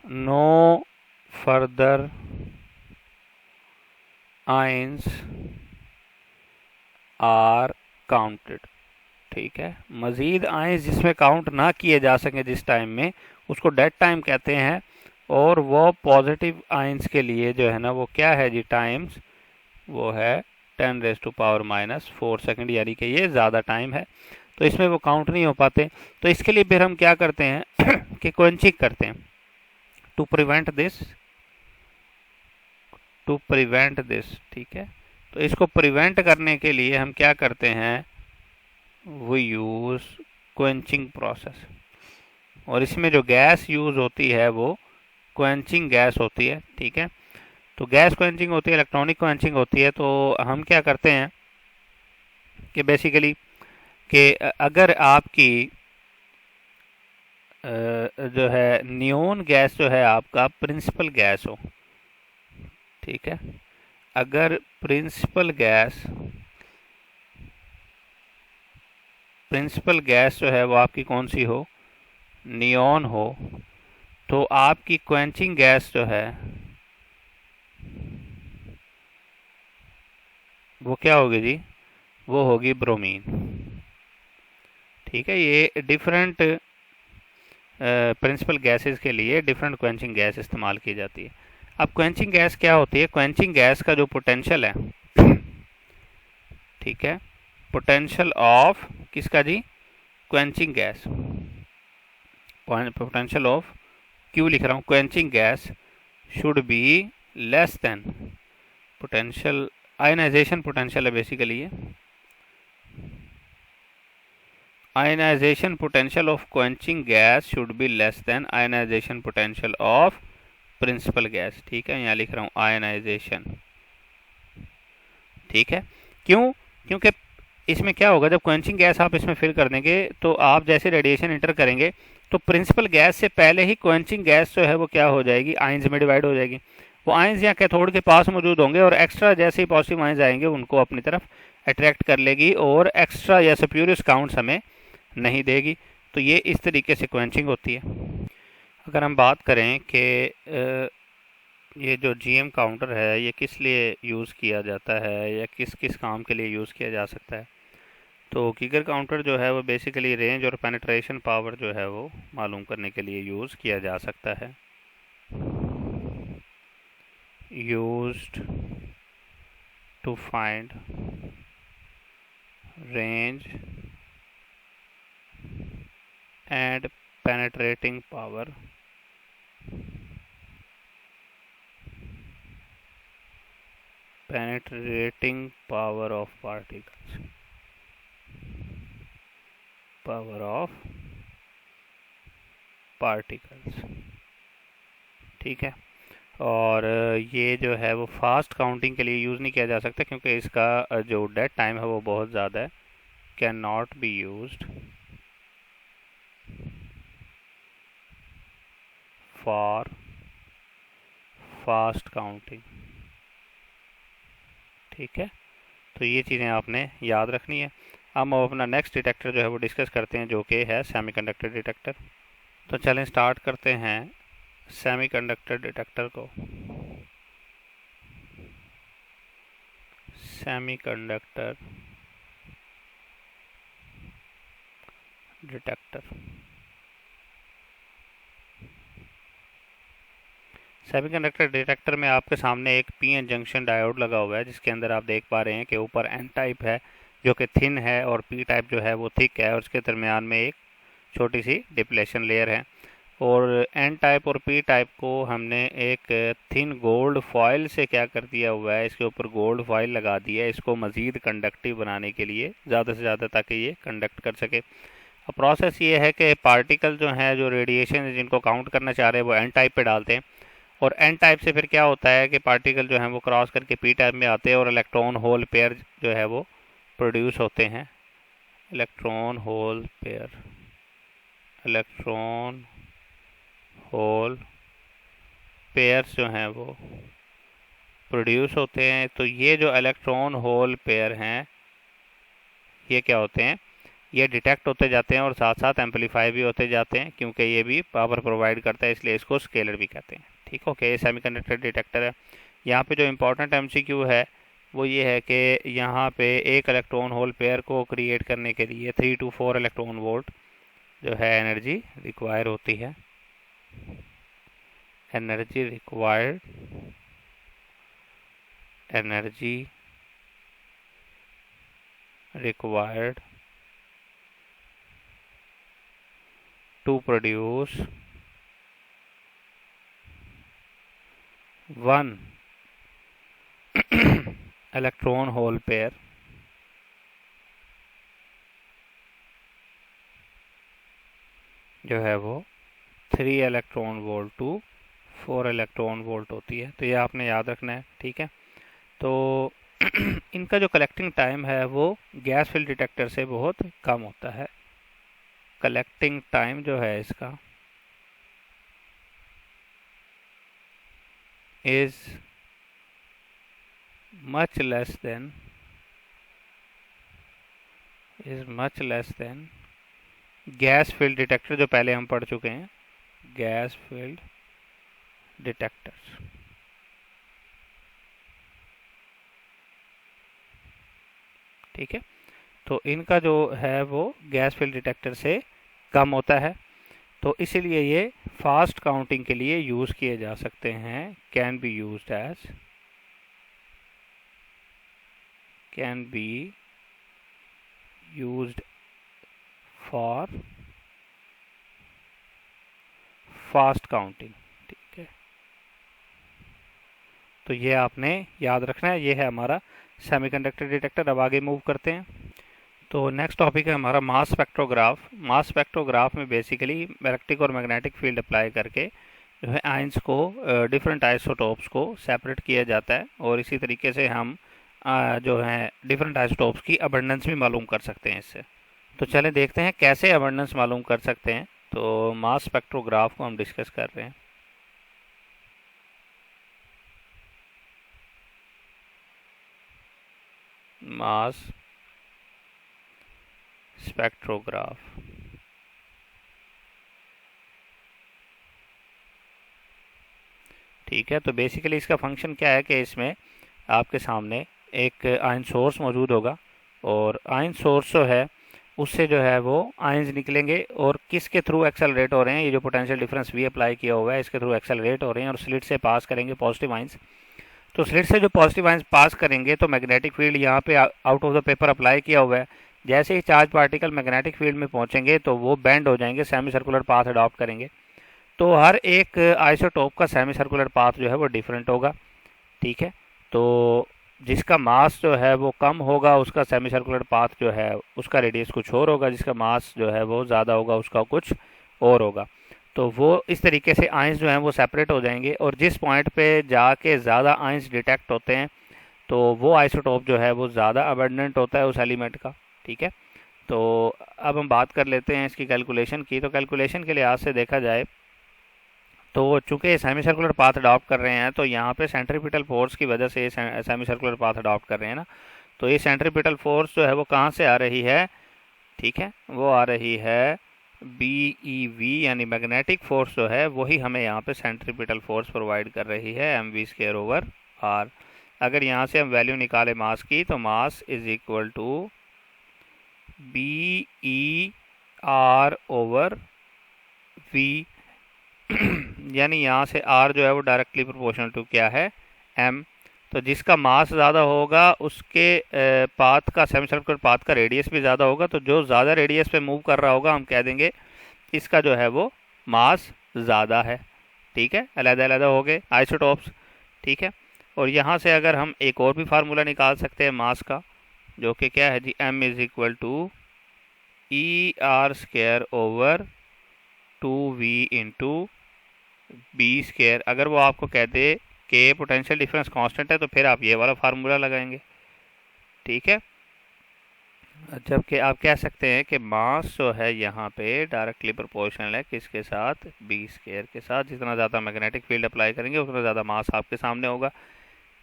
no further ions are counted. ठीक है, मजीद आइंस जिसमें काउंट ना किए जा सके जिस टाइम में, उसको डेड टाइम कहते हैं। और वो पॉजिटिव आइंस के लिए जो है ना वो क्या है जी, टाइम्स वो है 10⁻⁻⁴ सेकंड, यानी कि ये ज़्यादा टाइम है, तो इसमें वो काउंट नहीं हो पाते। तो इसके लिए फिर हम क्या करते हैं कि क्वेंचिंग करते हैं टू प्रिवेंट दिस। ठीक है, तो इसको प्रिवेंट करने के लिए हम क्या करते हैं, वो यूज़ क्वेंचिंग प्रोसेस, और इसमें जो गैस यूज़ होती है वो क्वेंचिंग गैस होती है। ठीक है, तो गैस क्वेंचिंग होती है, इलेक्ट्रॉनिक क्वेंचिंग होती है। तो हम क्या करते हैं कि बेसिकली कि अगर आपकी जो है नियोन गैस जो है आपका प्रिंसिपल गैस हो, ठीक है, अगर प्रिंसिपल गैस जो है वो आपकी कौन सी हो, नियोन हो, तो आपकी क्वेंचिंग गैस जो है वो क्या होगी जी, वो होगी ब्रोमीन। ठीक है, ये डिफरेंट प्रिंसिपल गैसेस के लिए डिफरेंट क्वेंचिंग गैस इस्तेमाल की जाती है। अब क्वेंचिंग गैस क्या होती है, क्वेंचिंग गैस का जो पोटेंशियल है, ठीक है, पोटेंशियल ऑफ किसका जी, क्वेंचिंग गैस, पोटेंशियल ऑफ क्यों लिख रहा हूँ, quenching gas should be less than potential, ionization potential है बेसिकली ये, ionization potential of quenching gas should be less than ionization potential of principal gas. ठीक है, यहाँ लिख रहा हूँ आयनाइजेशन। ठीक है, क्यों, क्योंकि इसमें क्या होगा, जब क्वेंचिंग गैस आप इसमें फिल कर देंगे तो आप जैसे रेडिएशन इंटर करेंगे तो प्रिंसिपल गैस से पहले ही क्वेंचिंग गैस जो है वो क्या हो जाएगी, आइंस में डिवाइड हो जाएगी। वो आइंस यहाँ कैथोड के पास मौजूद होंगे और एक्स्ट्रा जैसे ही पॉजिटिव आइंस आएंगे उनको अपनी तरफ अट्रैक्ट कर लेगी और एक्स्ट्रा या स्प्यूरियस काउंट्स हमें नहीं देगी। तो ये इस तरीके से क्वेंचिंग होती है। अगर हम बात करें कि ये जो जीएम काउंटर है ये किस लिए यूज़ किया जाता है या किस किस काम के लिए यूज़ किया जा सकता है, तो गीगर काउंटर जो है वो बेसिकली रेंज और पेनिट्रेशन पावर जो है वो मालूम करने के लिए यूज़ किया जा सकता है। Used to find range and penetrating power of particles, ठीक है। और ये जो है वो फास्ट काउंटिंग के लिए यूज़ नहीं किया जा सकता क्योंकि इसका जो डेड टाइम है वो बहुत ज़्यादा है। Can not be used for fast counting, ठीक है। तो ये चीज़ें आपने याद रखनी है। हम अपना नेक्स्ट डिटेक्टर जो है वो डिस्कस करते हैं, जो कि है सेमीकंडक्टर डिटेक्टर। तो चलें स्टार्ट करते हैं सेमीकंडक्टर डिटेक्टर को। सेमीकंडक्टर डिटेक्टर, सेमीकंडक्टर डिटेक्टर में आपके सामने एक पीएन जंक्शन डायोड लगा हुआ है, जिसके अंदर आप देख पा रहे हैं कि ऊपर एन टाइप है जो कि थिन है और पी टाइप जो है वो थिक है, और उसके दरमियान में एक छोटी सी डिप्लेशन लेयर है। और एन टाइप और पी टाइप को हमने एक थिन गोल्ड फॉयल से क्या कर दिया हुआ है, इसके ऊपर गोल्ड फॉयल लगा दिया है, इसको मज़ीद कंडक्टिव बनाने के लिए, ज़्यादा से ज़्यादा, ताकि ये कंडक्ट कर सके। अब प्रोसेस ये है कि पार्टिकल जो है, जो रेडिएशन जिनको काउंट करना चाह रहे हैं, वो एन टाइप पे डालते हैं, और एन टाइप से फिर क्या होता है कि पार्टिकल जो है वो क्रॉस करके पी टाइप में आते हैं और इलेक्ट्रॉन होल पेयर जो है वो प्रोड्यूस होते हैं। इलेक्ट्रॉन होल पेयर्स जो हैं वो प्रोड्यूस होते हैं। तो ये जो इलेक्ट्रॉन होल पेयर हैं, ये क्या होते हैं, ये डिटेक्ट होते जाते हैं और साथ साथ एम्पलीफाई भी होते जाते हैं, क्योंकि ये भी पावर प्रोवाइड करता है, इसलिए इसको स्केलर भी कहते हैं, ठीक। ओके, ये सेमीकंडक्टर डिटेक्टर है। यहाँ पे जो इम्पोर्टेंट एमसीक्यू है वो ये है कि यहाँ पे एक इलेक्ट्रॉन होल पेयर को क्रिएट करने के लिए 3 to 4 इलेक्ट्रॉन वोल्ट जो है एनर्जी रिक्वायर होती है। Energy required to produce one electron hole pair जो है वो 3 electron volt to 4 electron volt होती है। तो ये आपने याद रखना है, ठीक है। तो इनका जो कलेक्टिंग टाइम है वो गैस फील्ड डिटेक्टर से बहुत कम होता है। कलेक्टिंग टाइम जो है इसका is much less than gas field detector जो पहले हम पढ़ चुके हैं, गैस फील्ड डिटेक्टर, ठीक है। तो इनका जो है वो गैस फील्ड डिटेक्टर से कम होता है, तो इसीलिए ये फास्ट काउंटिंग के लिए यूज़ किए जा सकते हैं। Can be used for fast counting, ठीक है। तो ये आपने याद रखना है। ये है हमारा सेमीकंडक्टर डिटेक्टर। अब आगे मूव करते हैं। तो नेक्स्ट टॉपिक है हमारा मास स्पेक्ट्रोग्राफ। मास स्पेक्ट्रोग्राफ में बेसिकली इलेक्ट्रिक और मैग्नेटिक फील्ड अप्लाई करके जो है आयंस को, डिफरेंट आइसोटोप्स को सेपरेट किया जाता है, और इसी तरीके से हम जो है डिफरेंट आइसोटोप्स की अबंडेंस भी मालूम कर सकते हैं इससे। तो चले देखते हैं कैसे अबंडेंस मालूम कर सकते हैं। तो मास स्पेक्ट्रोग्राफ को हम डिस्कस कर रहे हैं। मास स्पेक्ट्रोग्राफ, ठीक है। तो बेसिकली इसका फंक्शन क्या है कि इसमें आपके सामने एक आयन सोर्स मौजूद होगा, और आयन सोर्स जो है उससे जो है वो आयन्स निकलेंगे, और किसके थ्रू एक्सेलरेट हो रहे हैं, ये जो पोटेंशियल डिफरेंस वी अप्लाई किया हुआ है इसके थ्रू एक्सेलरेट हो रहे हैं और स्लिट से पास करेंगे पॉजिटिव आयन्स। तो स्लिट से जो पॉजिटिव आयंस पास करेंगे तो मैग्नेटिक फील्ड यहाँ पे out of the paper apply किया हुआ है। जैसे ही चार्ज पार्टिकल मैग्नेटिक फील्ड में पहुंचेंगे तो वो बेंड हो जाएंगे, सेमी सर्कुलर पाथ अडॉप्ट करेंगे। तो हर एक आइसोटोप का सेमी सर्कुलर पाथ जो है वो डिफरेंट होगा, ठीक है। तो जिसका मास जो है वो कम होगा उसका सेमी सर्कुलर पाथ जो है उसका रेडियस कुछ और होगा, जिसका मास जो है वो ज़्यादा होगा उसका कुछ और होगा। तो वो इस तरीके से आयंस जो हैं वो सेपरेट हो जाएंगे, और जिस पॉइंट पे जाके ज़्यादा आयंस डिटेक्ट होते हैं तो वो आइसोटोप जो है वो ज़्यादा अबंडेंट होता है उस एलिमेंट का, ठीक है। तो अब हम बात कर लेते हैं इसकी कैलकुलेशन की। तो कैलकुलेशन के लिहाज से देखा जाए तो चूंकि सेमी सर्कुलर पाथ अडॉप्ट कर रहे हैं तो यहाँ पे सेंट्रीपिटल फोर्स की वजह से सेमी सर्कुलर पाथ अडॉप्ट कर रहे हैं ना, तो ये सेंट्रीपिटल फोर्स जो है वो कहाँ से आ रही है, ठीक है, वो आ रही है BeV, यानी मैग्नेटिक फोर्स जो है वही हमें यहाँ पे सेंट्रीपिटल फोर्स प्रोवाइड कर रही है mv²/r। अगर यहाँ से हम वैल्यू निकाले मास की तो mass is equal to BeR/v, यानी यहाँ से r जो है वो डायरेक्टली प्रोपोर्शनल टू क्या है, m। तो जिसका मास ज़्यादा होगा उसके पाथ का, सेमी सर्कुलर पाथ का रेडियस भी ज़्यादा होगा। तो जो ज़्यादा रेडियस पे मूव कर रहा होगा हम कह देंगे इसका जो है वो मास ज़्यादा है, ठीक है। अलग-अलग हो गए आइसोटोप्स, ठीक है। और यहाँ से अगर हम एक और भी फार्मूला निकाल सकते हैं मास का, जो कि क्या है जी, m is equal to ER²/2v into B²। अगर वो आपको कह दे कि पोटेंशियल डिफरेंस कांस्टेंट है तो फिर आप ये वाला फार्मूला लगाएंगे, ठीक है। जबकि आप कह सकते हैं कि मास जो है यहाँ पे डायरेक्टली प्रोपोर्शनल है किसके साथ, B² के साथ। जितना ज़्यादा मैग्नेटिक फील्ड अप्लाई करेंगे उतना ज़्यादा मास आपके सामने होगा,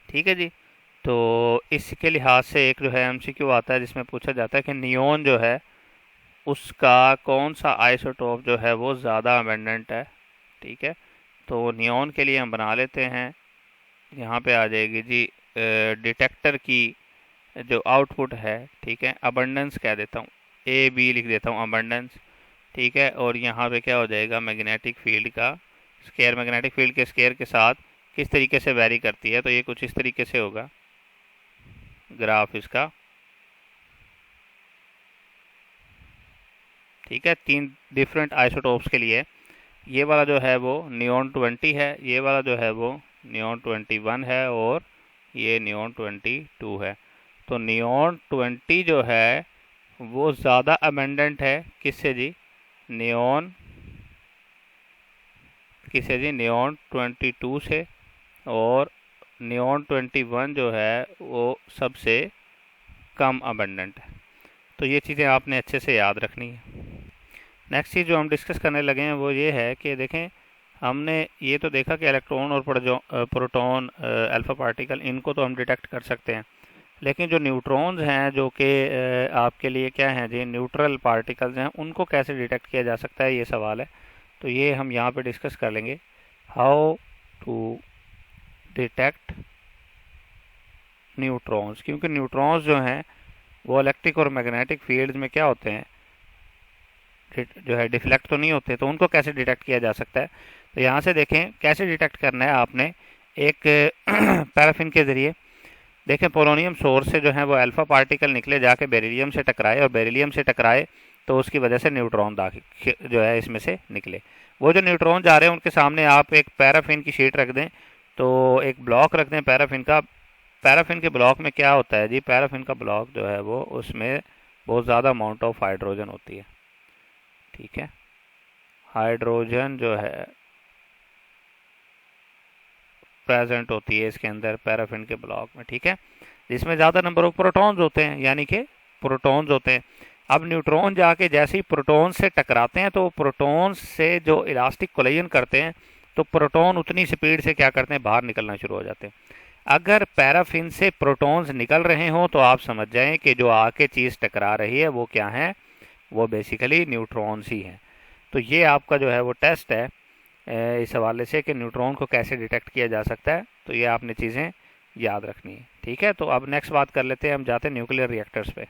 ठीक है जी। तो इसके लिहाज से एक जो है MCQ आता है जिसमें पूछा जाता है कि नियोन जो है उसका कौन सा आइसोटोप जो है वो ज़्यादा अबंडेंट है, ठीक है। तो नियोन के लिए हम बना लेते हैं, यहाँ पे आ जाएगी जी डिटेक्टर की जो आउटपुट है, ठीक है, अबंडेंस कह देता हूँ, AB लिख देता हूँ अबंडेंस, ठीक है। और यहाँ पे क्या हो जाएगा, मैग्नेटिक फील्ड का स्केयर, मैग्नेटिक फील्ड के स्केयर के साथ किस तरीके से वेरी करती है। तो ये कुछ इस तरीके से होगा ग्राफ इसका, ठीक है। 3 डिफरेंट आइसोटोप्स के लिए ये वाला जो है वो नियोन 20 है, ये वाला जो है वो नियोन 21 है, और ये नियोन 22 है। तो नियोन 20 जो है वो ज़्यादा अबंडेंट है किससे जी, नियोन किससे जी, नियोन 22 से। और नियोन 21 जो है वो सबसे कम अबंडेंट है। तो ये चीज़ें आपने अच्छे से याद रखनी है। नेक्स्ट चीज़ जो हम डिस्कस करने लगे हैं वो ये है कि देखें, हमने ये तो देखा कि इलेक्ट्रॉन और प्रोटॉन, अल्फ़ा पार्टिकल, इनको तो हम डिटेक्ट कर सकते हैं, लेकिन जो न्यूट्रॉन्स हैं जो कि आपके लिए क्या हैं जी, न्यूट्रल पार्टिकल्स हैं, उनको कैसे डिटेक्ट किया जा सकता है, ये सवाल है। तो ये हम यहाँ पे डिस्कस कर लेंगे, हाउ टू डिटेक्ट न्यूट्रॉन्स। क्योंकि न्यूट्रॉन्स जो हैं वो इलेक्ट्रिक और मैग्नेटिक फील्ड में क्या होते हैं, जो है डिफ्लेक्ट तो नहीं होते, तो उनको कैसे डिटेक्ट किया जा सकता है। तो यहाँ से देखें कैसे डिटेक्ट करना है आपने, एक पैराफिन के ज़रिए। देखें पोलोनियम सोर्स से जो है वो अल्फ़ा पार्टिकल निकले, जाके बेरिलियम से टकराए, और बेरिलियम से टकराए तो उसकी वजह से न्यूट्रॉन दाखिल जो है इसमें से निकले। वो जो न्यूट्रॉन जा रहे हैं उनके सामने आप एक पैराफिन की शीट रख दें, तो एक ब्लॉक रख दें पैराफिन का। पैराफिन के ब्लॉक में क्या होता है जी, पैराफिन का ब्लॉक जो है वो उसमें बहुत ज़्यादा अमाउंट ऑफ हाइड्रोजन होती है, ठीक है। हाइड्रोजन जो है प्रेजेंट होती है इसके अंदर पैराफिन के ब्लॉक में, ठीक है, जिसमें ज़्यादा नंबर ऑफ प्रोटॉन्स होते हैं, यानी कि प्रोटॉन्स होते हैं। अब न्यूट्रॉन जाके जैसे ही प्रोटॉन से टकराते हैं तो प्रोटॉन से जो इलास्टिक कोलिजन करते हैं तो प्रोटॉन उतनी स्पीड से क्या करते हैं, बाहर निकलना शुरू हो जाते हैं। अगर पैराफिन से प्रोटॉन्स निकल रहे हों तो आप समझ जाएं कि जो आके चीज़ टकरा रही है वो क्या है, वो बेसिकली न्यूट्रॉन्स ही हैं। तो ये आपका जो है वो टेस्ट है इस हवाले से कि न्यूट्रॉन को कैसे डिटेक्ट किया जा सकता है। तो ये आपने चीज़ें याद रखनी है, ठीक है। तो अब नेक्स्ट बात कर लेते हैं, हम जाते हैं न्यूक्लियर रिएक्टर्स पे।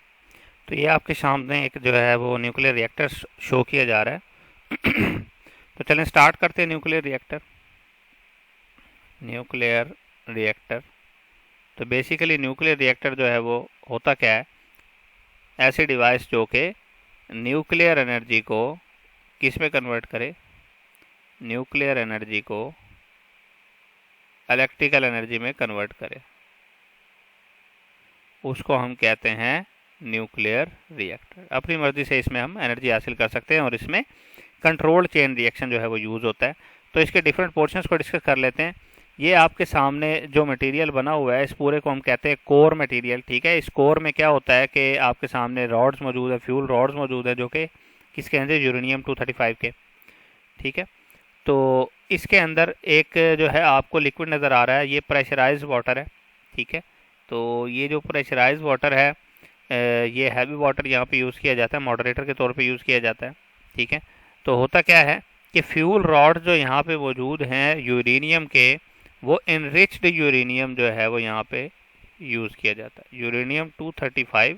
तो ये आपके सामने एक जो है वो न्यूक्लियर रिएक्टर शो किया जा रहा है। तो चलें स्टार्ट करते हैं न्यूक्लियर रिएक्टर। न्यूक्लियर रिएक्टर तो बेसिकली न्यूक्लियर रिएक्टर जो है वो होता क्या है, ऐसी डिवाइस जो कि न्यूक्लियर एनर्जी को किस में कन्वर्ट करे, न्यूक्लियर एनर्जी को इलेक्ट्रिकल एनर्जी में कन्वर्ट करे, उसको हम कहते हैं न्यूक्लियर रिएक्टर। अपनी मर्जी से इसमें हम एनर्जी हासिल कर सकते हैं और इसमें कंट्रोल्ड चेन रिएक्शन जो है वो यूज़ होता है। तो इसके डिफरेंट पोर्शंस को डिस्कस कर लेते हैं। ये आपके सामने जो मटेरियल बना हुआ है इस पूरे को हम कहते हैं कोर मटेरियल, ठीक है। इस कोर में क्या होता है कि आपके सामने रॉड्स मौजूद है, फ्यूल रॉड्स मौजूद है जो कि किसके अंदर, यूरेनियम 235 के, ठीक है। तो इसके अंदर एक जो है आपको लिक्विड नज़र आ रहा है, ये प्रेशराइज्ड वाटर है, ठीक है। तो ये जो प्रेशराइज्ड वाटर है ये हैवी वाटर यहाँ पे यूज़ किया जाता है, मॉडरेटर के तौर पे यूज़ किया जाता है, ठीक है। तो होता क्या है कि फ्यूल रॉड जो यहाँ पे मौजूद हैं यूरेनियम के, वो इनरिच्ड यूरेनियम जो है वो यहाँ पे यूज़ किया जाता है। यूरेनियम 235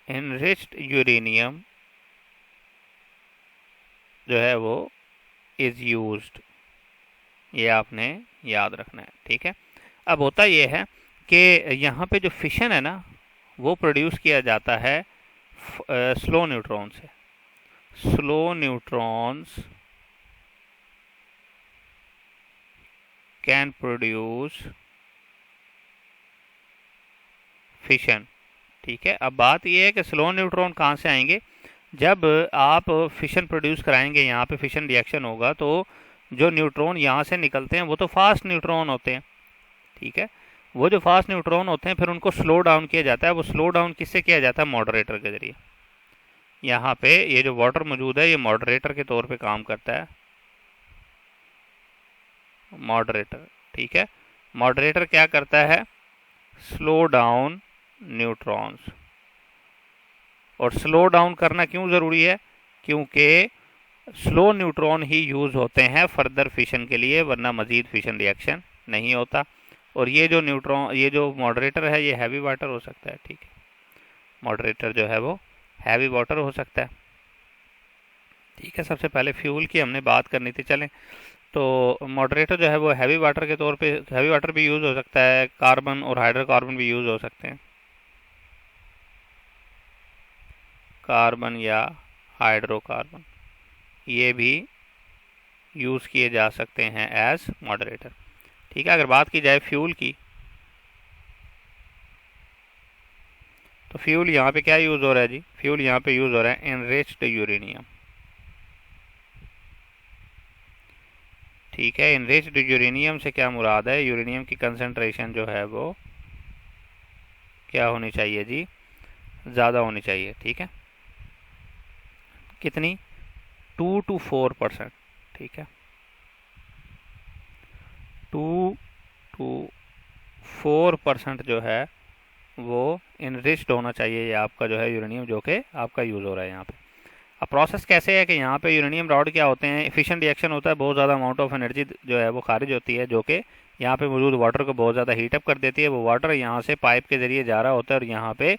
इनरिच्ड यूरेनियम जो है वो इज़ यूज्ड, ये आपने याद रखना है, ठीक है। अब होता ये है कि यहाँ पे जो फिशन है ना वो प्रोड्यूस किया जाता है स्लो न्यूट्रॉन से। Slow neutrons can produce fission, ठीक है। अब बात यह है कि स्लो न्यूट्रॉन कहाँ से आएंगे, जब आप फिशन प्रोड्यूस कराएंगे, यहाँ पे फिशन रिएक्शन होगा तो जो न्यूट्रॉन यहाँ से निकलते हैं वो तो फास्ट न्यूट्रॉन होते हैं, ठीक है। वो जो फास्ट न्यूट्रॉन होते हैं फिर उनको स्लो डाउन किया जाता है। वो स्लो डाउन किससे किया जाता है, मॉडरेटर के जरिए। यहाँ पे ये जो वाटर मौजूद है ये मॉडरेटर के तौर पे काम करता है, मॉडरेटर, ठीक है। मॉडरेटर क्या करता है, स्लो डाउन न्यूट्रॉन्स। और स्लो डाउन करना क्यों ज़रूरी है, क्योंकि स्लो न्यूट्रॉन ही यूज़ होते हैं फर्दर फिशन के लिए, वरना मज़ीद फिशन रिएक्शन नहीं होता। और ये जो न्यूट्रॉन, ये जो मॉडरेटर है ये हैवी वाटर हो सकता है, ठीक है। मॉडरेटर जो है वो हैवी वाटर हो सकता है, ठीक है। सबसे पहले फ्यूल की हमने बात करनी थी, चलें। तो मॉडरेटर जो है वो हैवी वाटर के तौर पे, हैवी वाटर भी यूज़ हो सकता है, कार्बन और हाइड्रोकार्बन भी यूज़ हो सकते हैं, कार्बन या हाइड्रोकार्बन ये भी यूज़ किए जा सकते हैं एज मॉडरेटर, ठीक है। अगर बात की जाए फ्यूल की, तो फ्यूल यहाँ पे क्या यूज़ हो रहा है जी, फ्यूल यहाँ पे यूज़ हो रहा है इनरिच्ड यूरेनियम, ठीक है। इनरिच्ड यूरेनियम से क्या मुराद है, यूरेनियम की कंसंट्रेशन जो है वो क्या होनी चाहिए जी, ज़्यादा होनी चाहिए, ठीक है। कितनी, 2 to 4%, ठीक है। 2 to 4% जो है वो इनरिच्ड होना चाहिए ये आपका जो है यूरेनियम जो कि आपका यूज़ हो रहा है यहाँ पे। अब प्रोसेस कैसे है कि यहाँ पे यूरेनियम रॉड क्या होते हैं, एफिशिएंट रिएक्शन होता है, बहुत ज़्यादा अमाउंट ऑफ एनर्जी जो है वो खारिज होती है जो कि यहाँ पे मौजूद वाटर को बहुत ज़्यादा हीटअप कर देती है। वो वाटर यहाँ से पाइप के ज़रिए जा रहा होता है और यहाँ पे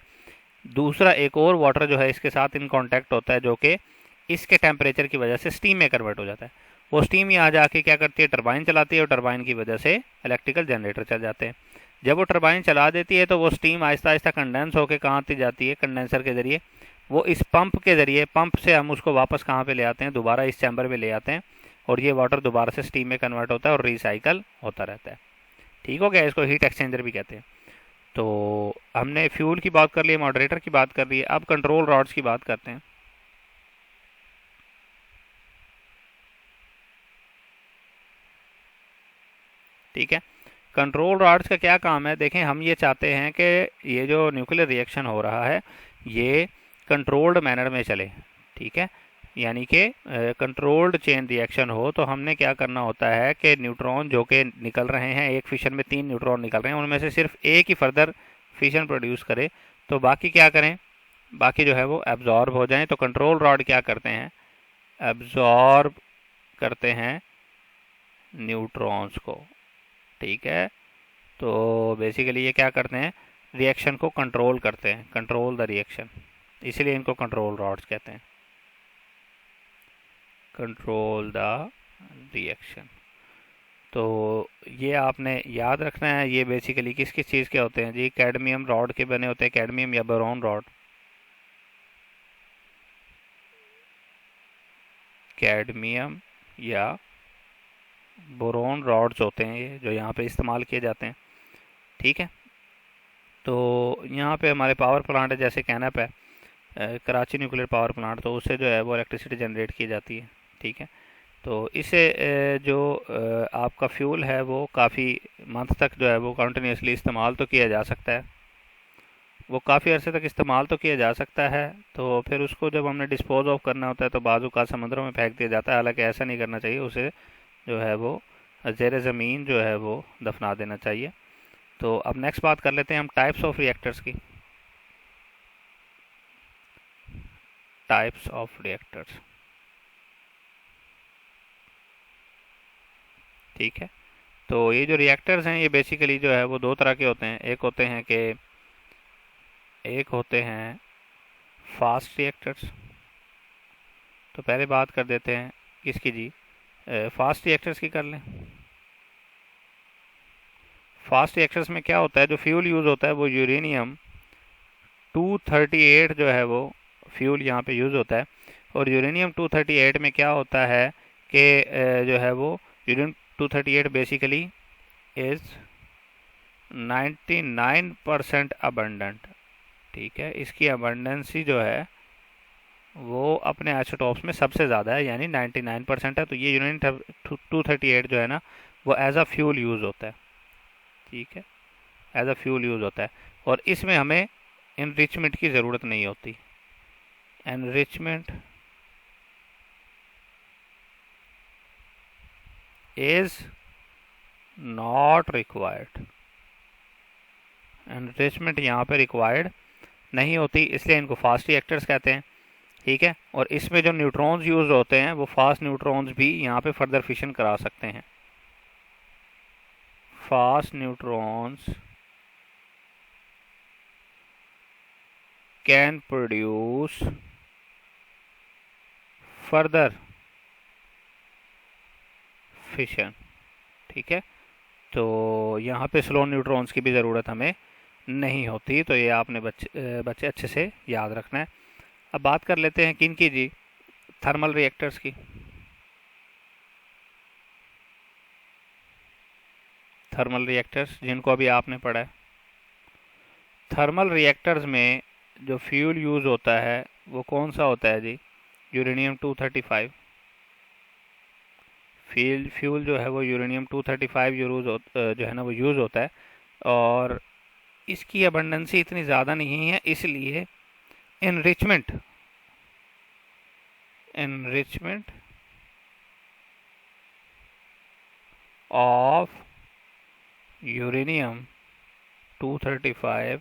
दूसरा एक और वाटर जो है इसके साथ इन कॉन्टैक्ट होता है जो कि इसके टेम्परेचर की वजह से स्टीम में कन्वर्ट हो जाता है। वो स्टीम यहाँ जाके क्या करती है, टरबाइन चलाती है और टरबाइन की वजह से इलेक्ट्रिकल जनरेटर चल जाते हैं। जब वो टरबाइन चला देती है तो वो स्टीम आहिस्ता आहिस्ता कंडेंस होकर कहाँ आती जाती है, कंडेंसर के ज़रिए, वो इस पंप के ज़रिए, पंप से हम उसको वापस कहाँ पे ले आते हैं, दोबारा इस चैम्बर में ले आते हैं और ये वाटर दोबारा से स्टीम में कन्वर्ट होता है और रिसाइकल होता रहता है, ठीक हो गया। इसको हीट एक्सचेंजर भी कहते हैं। तो हमने फ्यूल की बात कर ली, मॉडरेटर की बात कर ली है, अब कंट्रोल रॉड्स की बात करते हैं। ठीक है, कंट्रोल रॉड्स का क्या काम है, देखें। हम ये चाहते हैं कि ये जो न्यूक्लियर रिएक्शन हो रहा है ये कंट्रोल्ड मैनर में चले, ठीक है, यानी कि कंट्रोल्ड चेन रिएक्शन हो। तो हमने क्या करना होता है कि न्यूट्रॉन जो कि निकल रहे हैं, एक फिशन में 3 न्यूट्रॉन निकल रहे हैं, उनमें से सिर्फ एक ही फर्दर फिशन प्रोड्यूस करे, तो बाकी क्या करें, बाकी जो है वो एब्जॉर्ब हो जाएं। तो कंट्रोल रॉड क्या करते हैं, एब्जॉर्ब करते हैं न्यूट्रॉन्स को, ठीक है। तो बेसिकली ये क्या करते हैं, रिएक्शन को कंट्रोल करते हैं, कंट्रोल द रिएक्शन, इसलिए इनको कंट्रोल रॉड्स कहते हैं, कंट्रोल द रिएक्शन। तो ये आपने याद रखना है। ये बेसिकली किस किस चीज़ के होते हैं जी? कैडमियम रॉड के बने होते हैं, कैडमियम या बोरॉन रॉड। कैडमियम या बोरॉन रॉड्स होते हैं ये, जो यहाँ पे इस्तेमाल किए जाते हैं। ठीक है, तो यहाँ पे हमारे पावर प्लांट है, जैसे कैनप है, कराची न्यूक्लियर पावर प्लांट, तो उससे जो है वो इलेक्ट्रिसिटी जनरेट की जाती है। ठीक है, तो इससे जो आपका फ्यूल है वो काफ़ी मंथ तक जो है वो कंटिन्यूसली इस्तेमाल तो किया जा सकता है, वो काफ़ी अरसे तक इस्तेमाल तो किया जा सकता है। तो फिर उसको जब हमने डिस्पोज ऑफ करना होता है तो बाजू का समुद्रों में फेंक दिया जाता है। हालांकि ऐसा नहीं करना चाहिए, उसे जो है वो ज़ेर ज़मीन जो है वो दफना देना चाहिए। तो अब नेक्स्ट बात कर लेते हैं हम टाइप्स ऑफ रिएक्टर्स की। टाइप्स ऑफ रिएक्टर्स, ठीक है। तो ये जो रिएक्टर्स हैं ये बेसिकली जो है वो दो तरह के होते हैं। एक होते हैं फास्ट रिएक्टर्स। तो पहले बात कर देते हैं किसकी जी? फास्ट रिएक्टर्स की कर लें। फास्ट रिएक्टर्स में क्या होता है, जो फ्यूल यूज़ होता है वो यूरेनियम 238 जो है वो फ्यूल यहाँ पे यूज़ होता है। और यूरेनियम 238 में क्या होता है कि जो है वो यूरेनियम 238 बेसिकली इज़ 99% अबंडेंट। ठीक है, इसकी अबंडेंसी जो है वो अपने आइसोटॉप्स में सबसे ज़्यादा है, यानी 99% है। तो ये यूरेनियम 238 जो है ना वो एज अ फ्यूल यूज़ होता है। ठीक है, एज अ फ्यूल यूज़ होता है, और इसमें हमें इनरिचमेंट की ज़रूरत नहीं होती। Enrichment is not required. Enrichment यहाँ पे रिक्वायर्ड नहीं होती, इसलिए इनको फास्ट रिएक्टर्स कहते हैं। ठीक है, और इसमें जो न्यूट्रॉन्स यूज होते हैं वो फास्ट न्यूट्रॉन्स भी यहाँ पे फर्दर फिशन करा सकते हैं। Fast neutrons can produce further fission. ठीक है, तो यहाँ पे स्लो न्यूट्रॉन्स की भी ज़रूरत हमें नहीं होती। तो ये आपने बच्चे अच्छे से याद रखना है। अब बात कर लेते हैं किन की जी? थर्मल रिएक्टर्स की। थर्मल रिएक्टर्स जिनको अभी आपने पढ़ा है। थर्मल रिएक्टर्स में जो फ्यूल यूज़ होता है वो कौन सा होता है जी? यूरेनियम 235। फ्यूल जो है वो यूरेनियम 235 जो है ना वो यूज़ होता है, और इसकी अबंडेंसी इतनी ज़्यादा नहीं है, इसलिए enrichment of uranium 235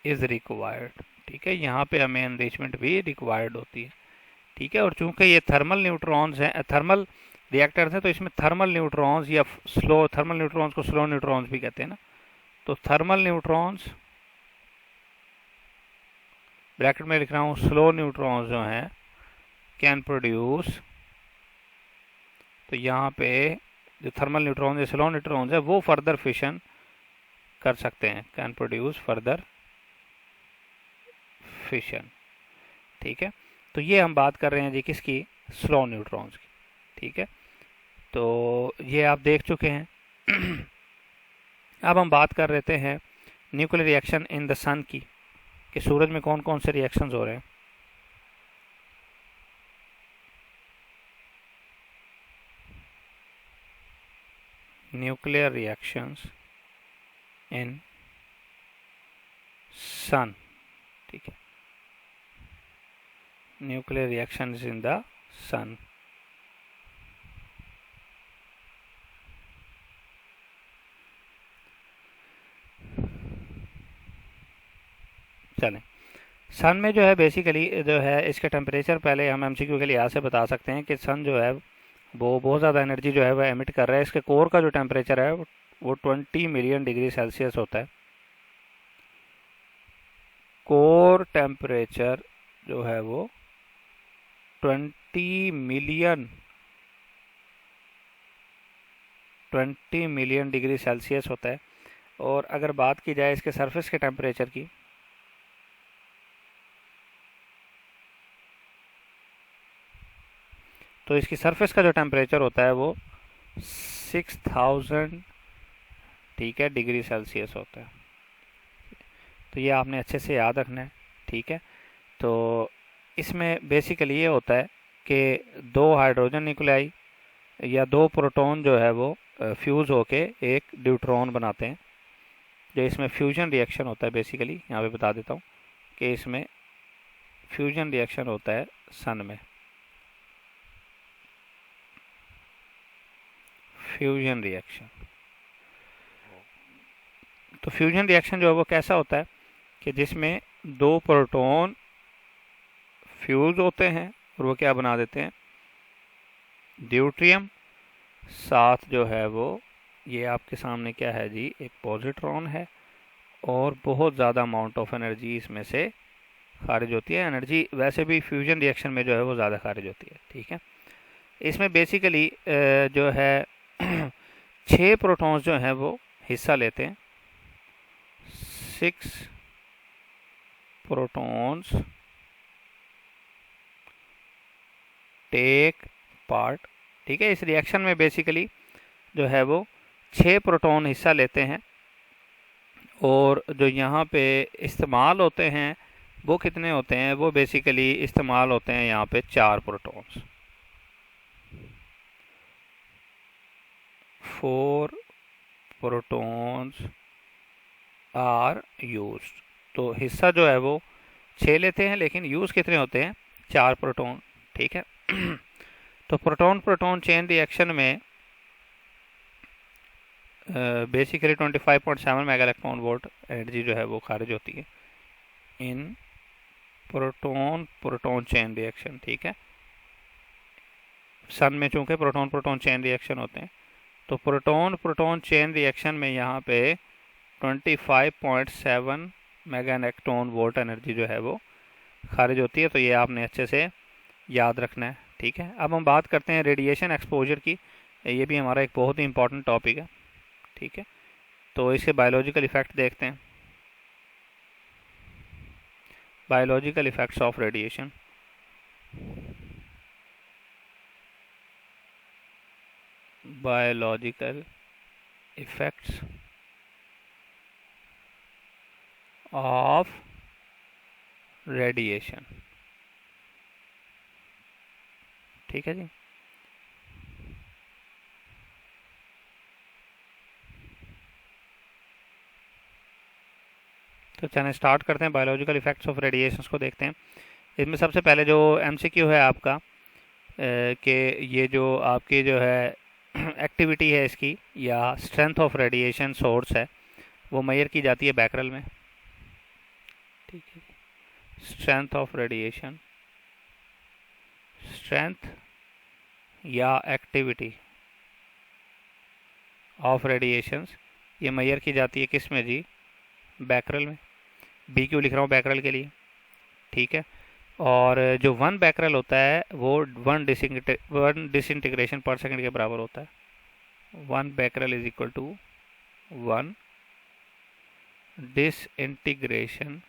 is required. ठीक है, यहाँ पे हमें एनरिचमेंट भी रिक्वायर्ड होती है। ठीक है, और चूंकि ये थर्मल न्यूट्रॉन्स हैं, थर्मल रिएक्टर्स हैं, तो इसमें थर्मल न्यूट्रॉन्स या स्लो थर्मल न्यूट्रॉन्स को स्लो न्यूट्रॉन्स भी कहते हैं ना। तो थर्मल न्यूट्रॉन्स, ब्रैकेट में लिख रहा हूँ, स्लो न्यूट्रॉन्स जो हैं कैन प्रोड्यूस। तो यहाँ पे जो थर्मल न्यूट्रॉन्स या स्लो न्यूट्रॉन्स है वो फर्दर फिशन कर सकते हैं, कैन प्रोड्यूस फर्दर फिशन। ठीक है, तो ये हम बात कर रहे हैं जी किसकी? स्लो न्यूट्रॉन्स की। ठीक है, तो ये आप देख चुके हैं। अब हम बात कर लेते हैं न्यूक्लियर रिएक्शन इन द सन की, कि सूरज में कौन कौन से रिएक्शंस हो रहे हैं। न्यूक्लियर रिएक्शंस इन सन। ठीक है, न्यूक्लियर रिएक्शंस इन द सन। चलें, सन में जो है बेसिकली जो है इसके टेम्परेचर, पहले हम एमसीक्यू के लिहाज से बता सकते हैं कि सन जो है वो बहुत ज़्यादा एनर्जी जो है वह एमिट कर रहा है। इसके कोर का जो टेम्परेचर है वो 20 मिलियन डिग्री सेल्सियस होता है। कोर टेम्परेचर जो है वो 20 20 मिलियन डिग्री सेल्सियस होता है। और अगर बात की जाए इसके सरफेस के टेम्परेचर की, तो इसकी सरफेस का जो टेम्परेचर होता है वो 6000, ठीक है, डिग्री सेल्सियस होता है। तो ये आपने अच्छे से याद रखना है, ठीक है। तो इसमें बेसिकली ये होता है कि दो हाइड्रोजन न्यूक्लियाई या दो प्रोटॉन जो है वो फ्यूज़ होके एक न्यूट्रॉन बनाते हैं। जो इसमें फ्यूजन रिएक्शन होता है, बेसिकली यहाँ पे बता देता हूँ कि इसमें फ्यूजन रिएक्शन होता है सन में। फ्यूजन रिएक्शन, तो फ्यूजन रिएक्शन जो है वो कैसा होता है कि जिसमें दो प्रोटॉन फ्यूज होते हैं और वो क्या बना देते हैं, ड्यूट्रियम। साथ जो है वो ये आपके सामने क्या है जी, एक पॉजिट्रॉन है और बहुत ज़्यादा अमाउंट ऑफ एनर्जी इसमें से खारिज होती है। एनर्जी वैसे भी फ्यूजन रिएक्शन में जो है वो ज़्यादा खारिज होती है, ठीक है। इसमें बेसिकली जो है 6 प्रोटॉन्स जो हैं वो हिस्सा लेते हैं। 6 प्रोटॉन्स टेक पार्ट, ठीक है। इस रिएक्शन में बेसिकली जो है वो 6 प्रोटॉन हिस्सा लेते हैं और जो यहाँ पे इस्तेमाल होते हैं वो कितने होते हैं, वो बेसिकली इस्तेमाल होते हैं यहाँ पे 4 प्रोटॉन्स। 4 protons are used. तो हिस्सा जो है वो 6 लेते हैं लेकिन यूज़ कितने होते हैं, 4 प्रोटॉन, ठीक है। तो प्रोटॉन प्रोटॉन चेन रिएक्शन में basically 25.7 mega electron volt energy जो है वो खारिज होती है इन प्रोटॉन प्रोटॉन चेन रिएक्शन, ठीक है। सन में चूंकि प्रोटॉन प्रोटॉन चेन रिएक्शन होते हैं, तो प्रोटॉन प्रोटॉन चेन रिएक्शन में यहाँ पे 25.7 मेगा इलेक्ट्रॉन वोल्ट एनर्जी जो है वो खारिज होती है। तो ये आपने अच्छे से याद रखना है, ठीक है। अब हम बात करते हैं रेडिएशन एक्सपोजर की। ये भी हमारा एक बहुत ही इंपॉर्टेंट टॉपिक है, ठीक है। तो इसके बायोलॉजिकल इफ़ेक्ट देखते हैं। Biological effects of radiation. Biological effects of radiation, ठीक है जी। तो चलिए स्टार्ट करते हैं, बायोलॉजिकल इफ़ेक्ट्स ऑफ रेडिएशंस को देखते हैं। इसमें सबसे पहले जो एमसीक्यू है आपका कि ये जो आपकी जो है एक्टिविटी है इसकी या स्ट्रेंथ ऑफ रेडिएशन सोर्स है वो मेजर की जाती है बैकरल में, ठीक है। स्ट्रेंथ ऑफ रेडिएशन, स्ट्रेंथ या एक्टिविटी ऑफ रेडिएशंस ये मेजर की जाती है किस में जी, बैकरल में। बी क्यों लिख रहा हूँ बैकरल के लिए, ठीक है। और जो 1 बैकरल होता है वो 1 डिसइंटीग्रेशन पर सेकंड के बराबर होता है। 1 becquerel is equal to 1 disintegration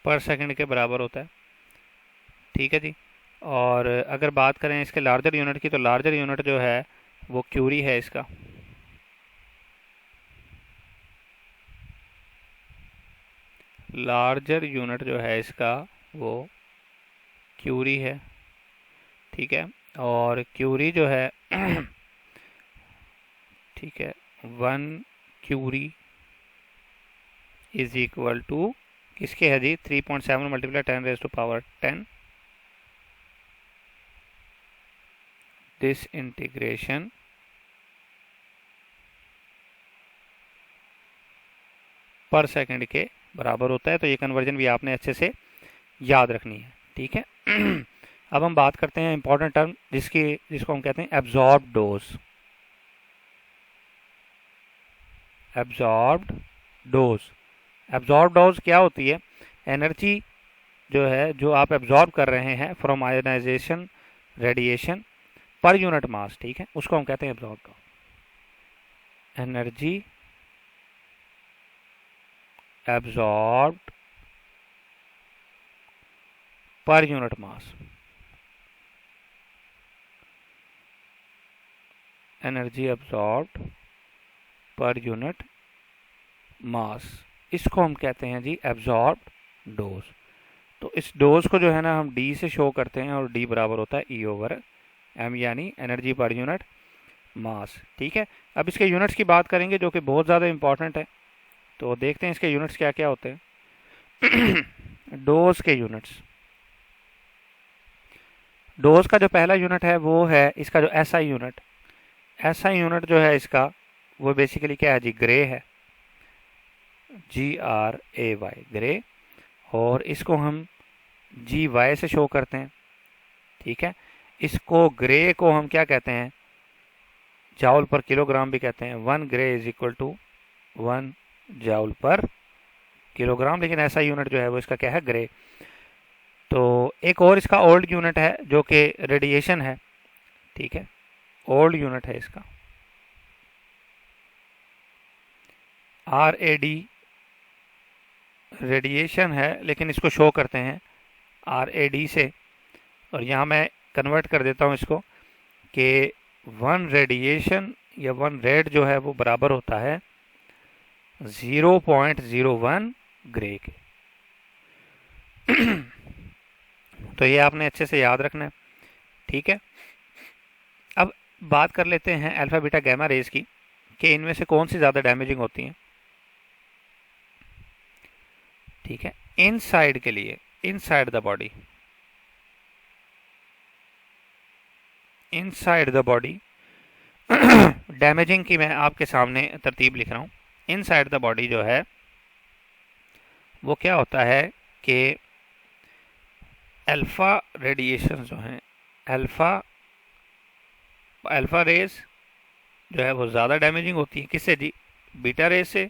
per second के बराबर होता है, ठीक है जी। और अगर बात करें इसके लार्जर यूनिट की, तो लार्जर यूनिट जो है वो क्यूरी है इसका। लार्जर यूनिट जो है इसका वो क्यूरी है, ठीक है। और क्यूरी जो है ठीक है, 1 क्यूरी इज इक्वल टू किसके है जी, 3.7 मल्टीप्लाई 10⁻⁻10 डिसइंटीग्रेशन पर सेकंड के बराबर होता है। तो ये कन्वर्जन भी आपने अच्छे से याद रखनी है, ठीक है। अब हम बात करते हैं इंपॉर्टेंट टर्म जिसको हम कहते हैं absorbed dose. Absorbed dose, absorb dose क्या होती है, एनर्जी जो है जो आप एब्जॉर्ब कर रहे हैं from ionization radiation per unit mass, ठीक है, उसको हम कहते हैं एब्जॉर्ब का energy absorbed per unit mass, energy absorbed per unit mass, इसको हम कहते हैं जी एब्जॉर्ब्ड डोज। तो इस डोज को जो है ना हम डी से शो करते हैं और डी बराबर होता है ई ओवर एम, यानी एनर्जी पर यूनिट मास, ठीक है। अब इसके यूनिट्स की बात करेंगे जो कि बहुत ज़्यादा इंपॉर्टेंट है, तो देखते हैं इसके यूनिट्स क्या क्या होते हैं। डोज के यूनिट्स, डोज का जो पहला यूनिट है वो है इसका जो एसआई यूनिट, एसआई यूनिट जो है इसका वो बेसिकली क्या है जी, ग्रे है, GRAY ग्रे, और इसको हम GY से शो करते हैं, ठीक है। इसको ग्रे को हम क्या कहते हैं, जाउल पर किलोग्राम भी कहते हैं, 1 gray is equal to 1 joule per kilogram, लेकिन ऐसा यूनिट जो है वो इसका क्या है, ग्रे। तो एक और इसका ओल्ड यूनिट है जो कि रेडिएशन है, ठीक है, ओल्ड यूनिट है इसका RAD, रेडिएशन है लेकिन इसको शो करते हैं RAD से, और यहाँ मैं कन्वर्ट कर देता हूँ इसको कि 1 रेडिएशन या 1 रेड जो है वो बराबर होता है 0.01 ग्रे के। तो ये आपने अच्छे से याद रखना है, ठीक है। अब बात कर लेते हैं अल्फा बीटा गैमा रेज की कि इनमें से कौन सी ज़्यादा डैमेजिंग होती हैं, ठीक है। इनसाइड के लिए, inside the body, inside the body damaging की मैं आपके सामने तरतीब लिख रहा हूँ। इनसाइड द बॉडी जो है वो क्या होता है कि अल्फा रेडिएशन जो हैं, अल्फा रेज जो है वो ज़्यादा डैमेजिंग होती है किससे जी, बीटा रेज से,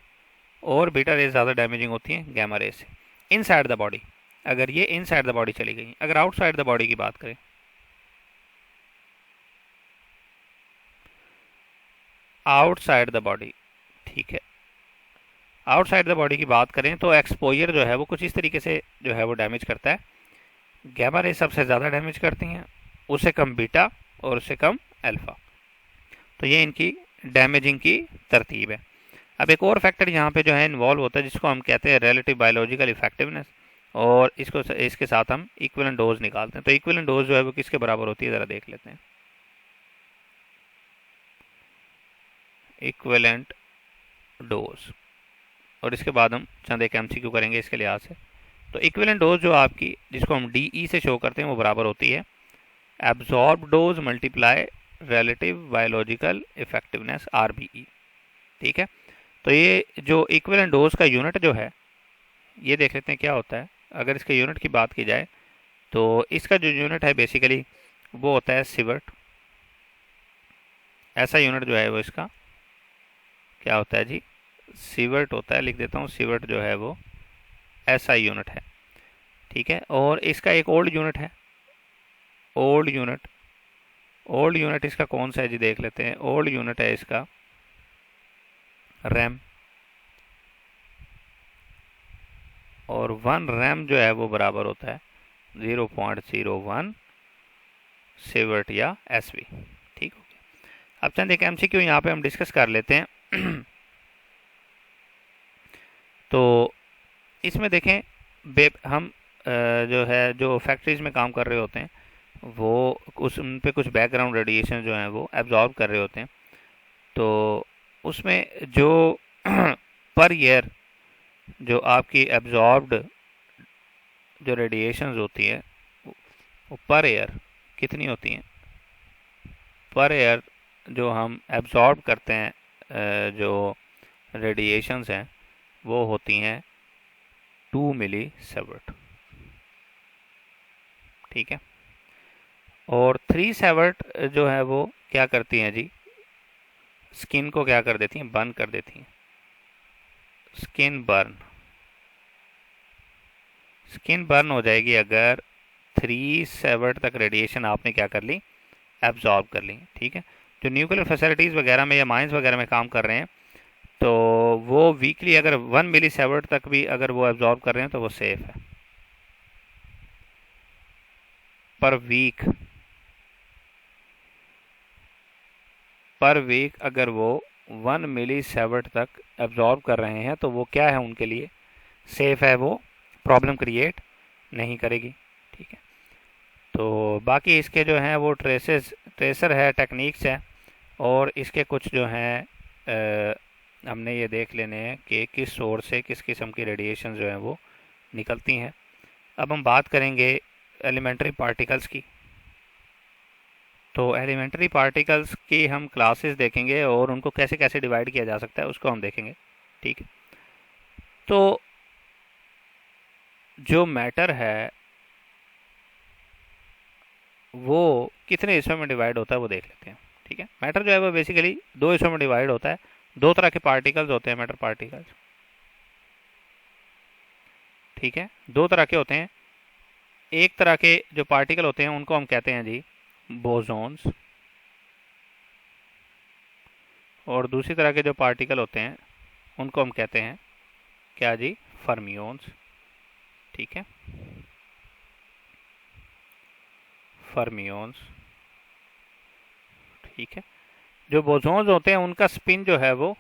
और बीटा रेज ज़्यादा डैमेजिंग होती हैं गैमा रेज से। इनसाइड द बॉडी, अगर ये इनसाइड द बॉडी चली गई, अगर आउटसाइड द बॉडी की बात करें, आउटसाइड द बॉडी, ठीक है, आउटसाइड द बॉडी की बात करें तो एक्सपोजर जो है वो कुछ इस तरीके से जो है वो डैमेज करता है। गैमा रे सबसे ज़्यादा डैमेज करती हैं, उससे कम बीटा और उससे कम अल्फा। तो ये इनकी डैमेजिंग की तरतीब है। अब एक और फैक्टर यहाँ पे जो है इन्वॉल्व होता है जिसको हम कहते हैं रिलेटिव बायोलॉजिकल इफेक्टिवनेस, और इसको इसके साथ हम इक्विवेलेंट डोज निकालते हैं। तो इक्विवेलेंट डोज जो है वो किसके बराबर होती है, ज़रा देख लेते हैं। इक्विवेलेंट डोज, और इसके बाद हम चंद एक MCQ करेंगे इसके लिहाज से। तो इक्विवेलेंट डोज जो आपकी, जिसको हम DE से शो करते हैं, वो बराबर होती है absorb dose multiply relative biological effectiveness RBE, ठीक है। तो ये जो इक्विवेलेंट डोज का यूनिट जो है ये देख लेते हैं क्या होता है। अगर इसके यूनिट की बात की जाए तो इसका जो यूनिट है बेसिकली वो होता है सिवर्ट। ऐसा यूनिट जो है वो इसका क्या होता है जी, सिवर्ट होता है। लिख देता हूँ, सिवर्ट जो है वो ऐसा यूनिट है, ठीक है। और इसका एक ओल्ड यूनिट है, ओल्ड यूनिट, ओल्ड यूनिट इसका कौन सा है जी, देख लेते हैं। ओल्ड यूनिट है इसका रैम, और 1 रैम जो है वो बराबर होता है 0.01 सिवर्ट या SV, ठीक हो गया। अब चंद एक MCQ यहाँ पे हम डिस्कस कर लेते हैं। तो इसमें देखें हम जो है जो फैक्ट्रीज में काम कर रहे होते हैं वो उन पे कुछ बैकग्राउंड रेडिएशन जो हैं वो एब्जॉर्ब कर रहे होते हैं। तो उसमें जो पर ईयर जो आपकी एब्जॉर्ब्ड जो रेडिएशंस होती है वो पर ईयर कितनी होती हैं, पर ईयर जो हम एब्जॉर्ब करते हैं जो रेडिएशंस हैं वो होती हैं 2 मिलीसीवर्ट, ठीक है। और 3 सेवर्ट जो है वो क्या करती हैं जी, स्किन को क्या कर देती हैं, बर्न कर देती हैं, स्किन बर्न। स्किन बर्न हो जाएगी अगर 3 सीवर्ट तक रेडिएशन आपने क्या कर ली, एब्जॉर्ब कर ली। ठीक है, जो न्यूक्लियर फैसिलिटीज़ वगैरह में या माइंस वगैरह में काम कर रहे हैं तो वो वीकली अगर 1 मिली सीवर्ट तक भी अगर वो एब्जॉर्ब कर रहे हैं तो वो सेफ है। पर वीक अगर वो 1 मिली सीवर्ट तक एब्जॉर्ब कर रहे हैं तो वो क्या है, उनके लिए सेफ है, वो प्रॉब्लम क्रिएट नहीं करेगी। ठीक है, तो बाकी इसके जो हैं वो ट्रेसर है, टेक्निक्स है, और इसके कुछ जो हैं हमने ये देख लेने हैं कि किस सोर्स से किस किस्म की रेडिएशन जो हैं वो निकलती हैं। अब हम बात करेंगे एलिमेंट्री पार्टिकल्स की। तो एलिमेंट्री पार्टिकल्स की हम क्लासेस देखेंगे और उनको कैसे कैसे डिवाइड किया जा सकता है उसको हम देखेंगे। ठीक है, तो जो मैटर है वो कितने हिस्सों में डिवाइड होता है वो देख लेते हैं। ठीक है, मैटर जो है वो बेसिकली 2 हिस्सों में डिवाइड होता है। 2 तरह के पार्टिकल्स होते हैं मैटर पार्टिकल्स। ठीक है, 2 तरह के होते हैं। एक तरह के जो पार्टिकल होते हैं उनको हम कहते हैं जी बोसॉन्स, और दूसरी तरह के जो पार्टिकल होते हैं उनको हम कहते हैं क्या जी, फर्मियोन्स। ठीक है, फर्मियोन्स। ठीक है, जो बोसॉन्स होते हैं उनका स्पिन जो है वो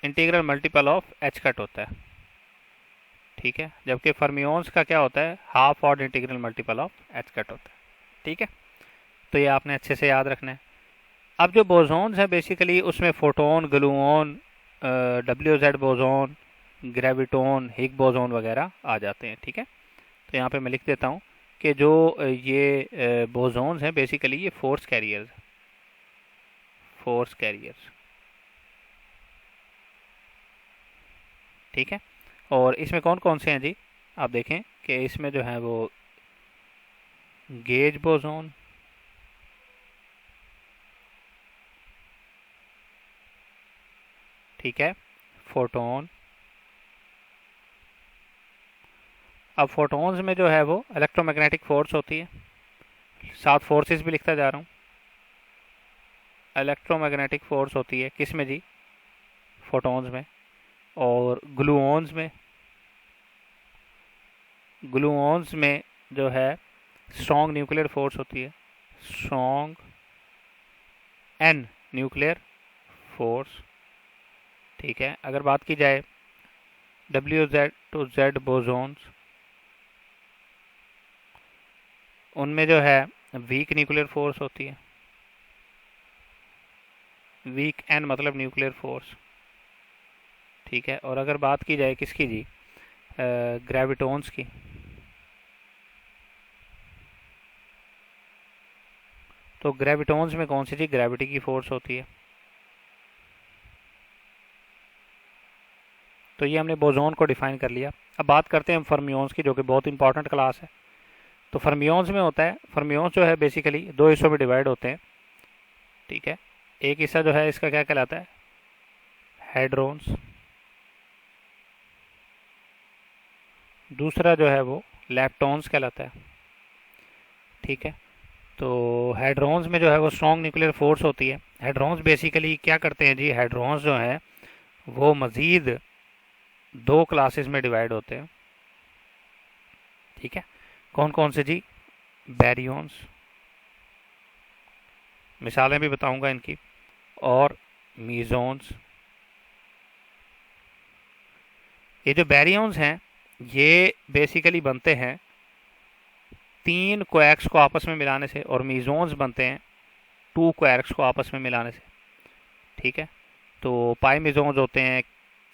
integral multiple of H cut होता है। ठीक है, जबकि फर्मियोन्स का क्या होता है, half odd integral multiple of H cut होता है। ठीक है, तो ये आपने अच्छे से याद रखना है। अब जो बोसॉन्स है बेसिकली उसमें photon, gluon, WZ boson, graviton, Higgs boson वगैरह आ जाते हैं। ठीक है, तो यहाँ पे मैं लिख देता हूँ कि जो ये बोसॉन्स हैं बेसिकली ये फोर्स कैरियर्स। ठीक है, और इसमें कौन कौन से हैं जी, आप देखें कि इसमें जो है वो गेज बोसॉन, ठीक है, फोटोन। अब फोटोन्स में जो है वो इलेक्ट्रोमैग्नेटिक फोर्स होती है, साथ फोर्सेस भी लिखता जा रहा हूँ। इलेक्ट्रोमैग्नेटिक फोर्स होती है किस में जी, फोटोन्स में। और ग्लूऑन्स में जो है स्ट्रॉन्ग न्यूक्लियर फोर्स होती है, स्ट्रॉन्ग एन न्यूक्लियर फोर्स। ठीक है, अगर बात की जाए WZ बोसॉन्स, उनमें जो है वीक न्यूक्लियर फोर्स होती है, वीक एन मतलब न्यूक्लियर फोर्स। ठीक है, और अगर बात की जाए किसकी जी, ग्रेविटोन्स की, तो ग्रेविटोन्स में कौन सी जी, ग्रेविटी की फोर्स होती है। तो ये हमने बोसॉन को डिफाइन कर लिया। अब बात करते हैं हम फर्मियोन्स की, जो कि बहुत इंपॉर्टेंट क्लास है। तो फर्मियोन्स में होता है, फर्मियोन्स जो है बेसिकली 2 हिस्सों में डिवाइड होते हैं। ठीक है, एक हिस्सा जो है इसका क्या कहलाता है, हेड्रोन्स। दूसरा जो है वो लैप्टॉन्स कहलाता है। ठीक है, तो हेड्रोन्स में जो है वो स्ट्रॉन्ग न्यूक्लियर फोर्स होती है। हेड्रोन्स बेसिकली क्या करते हैं जी, हेड्रोन्स जो है वो मज़ीद 2 क्लासेस में डिवाइड होते हैं। ठीक है, कौन कौन से जी, बैरियंस, मिसालें भी बताऊंगा इनकी, और मीजोन्स। ये जो बैरियंस हैं ये बेसिकली बनते हैं 3 क्वैक्स को आपस में मिलाने से, और मीजोन्स बनते हैं 2 क्वैक्स को आपस में मिलाने से। ठीक है, तो पाई मीजोन्स होते हैं,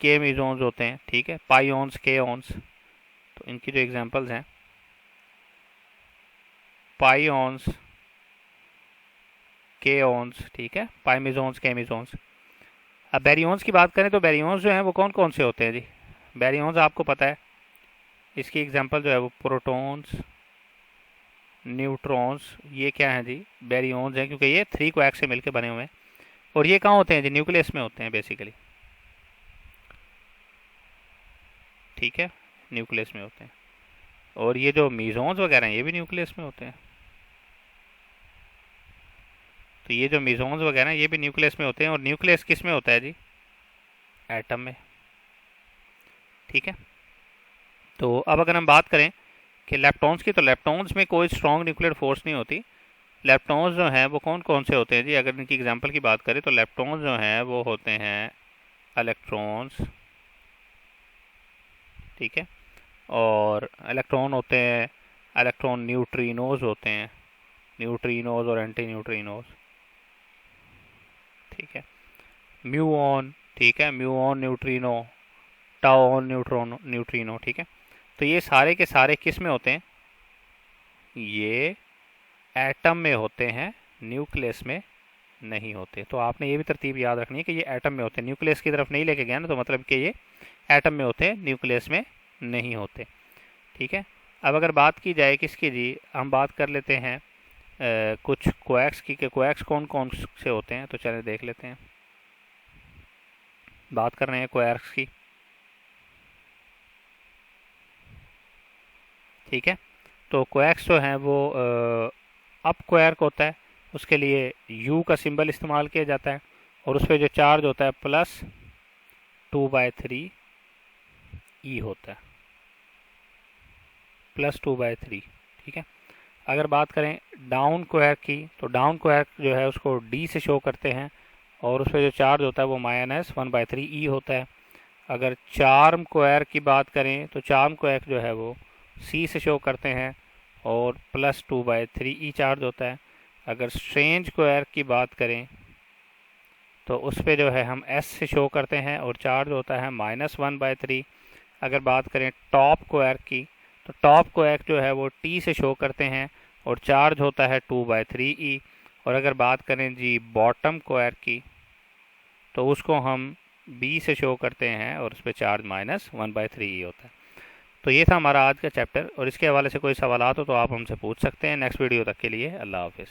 के मीजोन्स होते हैं। ठीक है, पाईओन्स, के ऑन्स। तो इनकी जो एग्जांपल्स हैं, पाईओन्स, के ऑन्स। ठीक है, पाई मीजोन्स, के मीजोन्स। अब बैरियंस की बात करें तो बैरियंस जो हैं वो कौन कौन से होते हैं जी, बैरियंस आपको पता है, इसकी एग्जांपल जो है वो प्रोटॉन्स, न्यूट्रॉन्स। ये क्या है जी, बैरियंस हैं, क्योंकि ये 3 क्वैक्स से मिलकर बने हुए हैं। और ये कहाँ होते हैं जी, न्यूक्लियस में होते हैं बेसिकली। ठीक है, न्यूक्लियस में होते हैं। और ये जो मीजोन्स वगैरह हैं ये भी न्यूक्लियस में होते हैं। तो ये जो मीजोन्स वगैरह हैं ये भी न्यूक्लियस में होते हैं। और न्यूक्लियस किस में होता है जी? एटम में। ठीक है। तो अब अगर हम बात करें कि लेप्टॉन्स की, तो लेप्टॉन्स में कोई स्ट्रॉन्ग न्यूक्लियर फोर्स नहीं होती। लेप्टॉन्स जो हैं वो कौन कौन से होते हैं जी? अगर इनकी एग्जांपल की बात करें तो लेप्टॉन्स जो हैं वो होते हैं इलेक्ट्रॉन्स। ठीक है। और इलेक्ट्रॉन होते हैं, इलेक्ट्रॉन न्यूट्रिनोज होते हैं, न्यूट्रिनोज और एंटी न्यूट्रिनोज। ठीक है। म्यूऑन, ठीक है, म्यूऑन न्यूट्रिनो, टाओन न्यूट्रॉन न्यूट्रिनो। ठीक है। तो ये सारे के सारे किस में होते हैं? ये एटम में होते हैं, न्यूक्लियस में नहीं होते। तो आपने ये भी तरतीब याद रखनी है कि ये एटम में होते हैं। न्यूक्लियस की तरफ नहीं लेके गया ना, तो मतलब कि ये एटम में होते हैं, न्यूक्लियस में नहीं होते। ठीक है। अब अगर बात की जाए किसकी जी, हम बात कर लेते हैं कुछ क्वैक्स की, कि क्वैक्स कौन कौन से होते हैं। तो चलिए देख लेते हैं। बात कर रहे हैं क्वैक्स की। ठीक है। तो क्वैक्स जो हैं वो अप क्वैर्क होता है, उसके लिए यू का सिंबल इस्तेमाल किया जाता है, और उस पर जो चार्ज होता है +2/3 ई होता है, +2/3। ठीक है। अगर बात करें डाउन क्वैर्क की, तो डाउन क्वैर्क जो है उसको डी से शो करते हैं, और उस पर जो चार्ज होता है वो -1/3 ई होता है। अगर चार्म क्वैर्क की बात करें तो चार्म क्वैर्क जो है वो सी से शो करते हैं, और +2/3 ई चार्ज होता है। अगर स्ट्रेंज क्वैर्क की बात करें तो उस पर जो है हम एस से शो करते हैं, और चार्ज होता है -1/3। अगर बात करें टॉप क्वैर्क की, तो टॉप क्वैर्क जो है वो टी से शो करते हैं, और चार्ज होता है 2/3 ई। और अगर बात करें जी बॉटम क्वैर्क की, तो उसको हम बी से शो करते हैं, और उस पर चार्ज -1/3 ई होता है। तो ये था हमारा आज का चैप्टर, और इसके हवाले से कोई सवाल हो तो आप हमसे पूछ सकते हैं। नेक्स्ट वीडियो तक के लिए अल्लाह हाफिज़।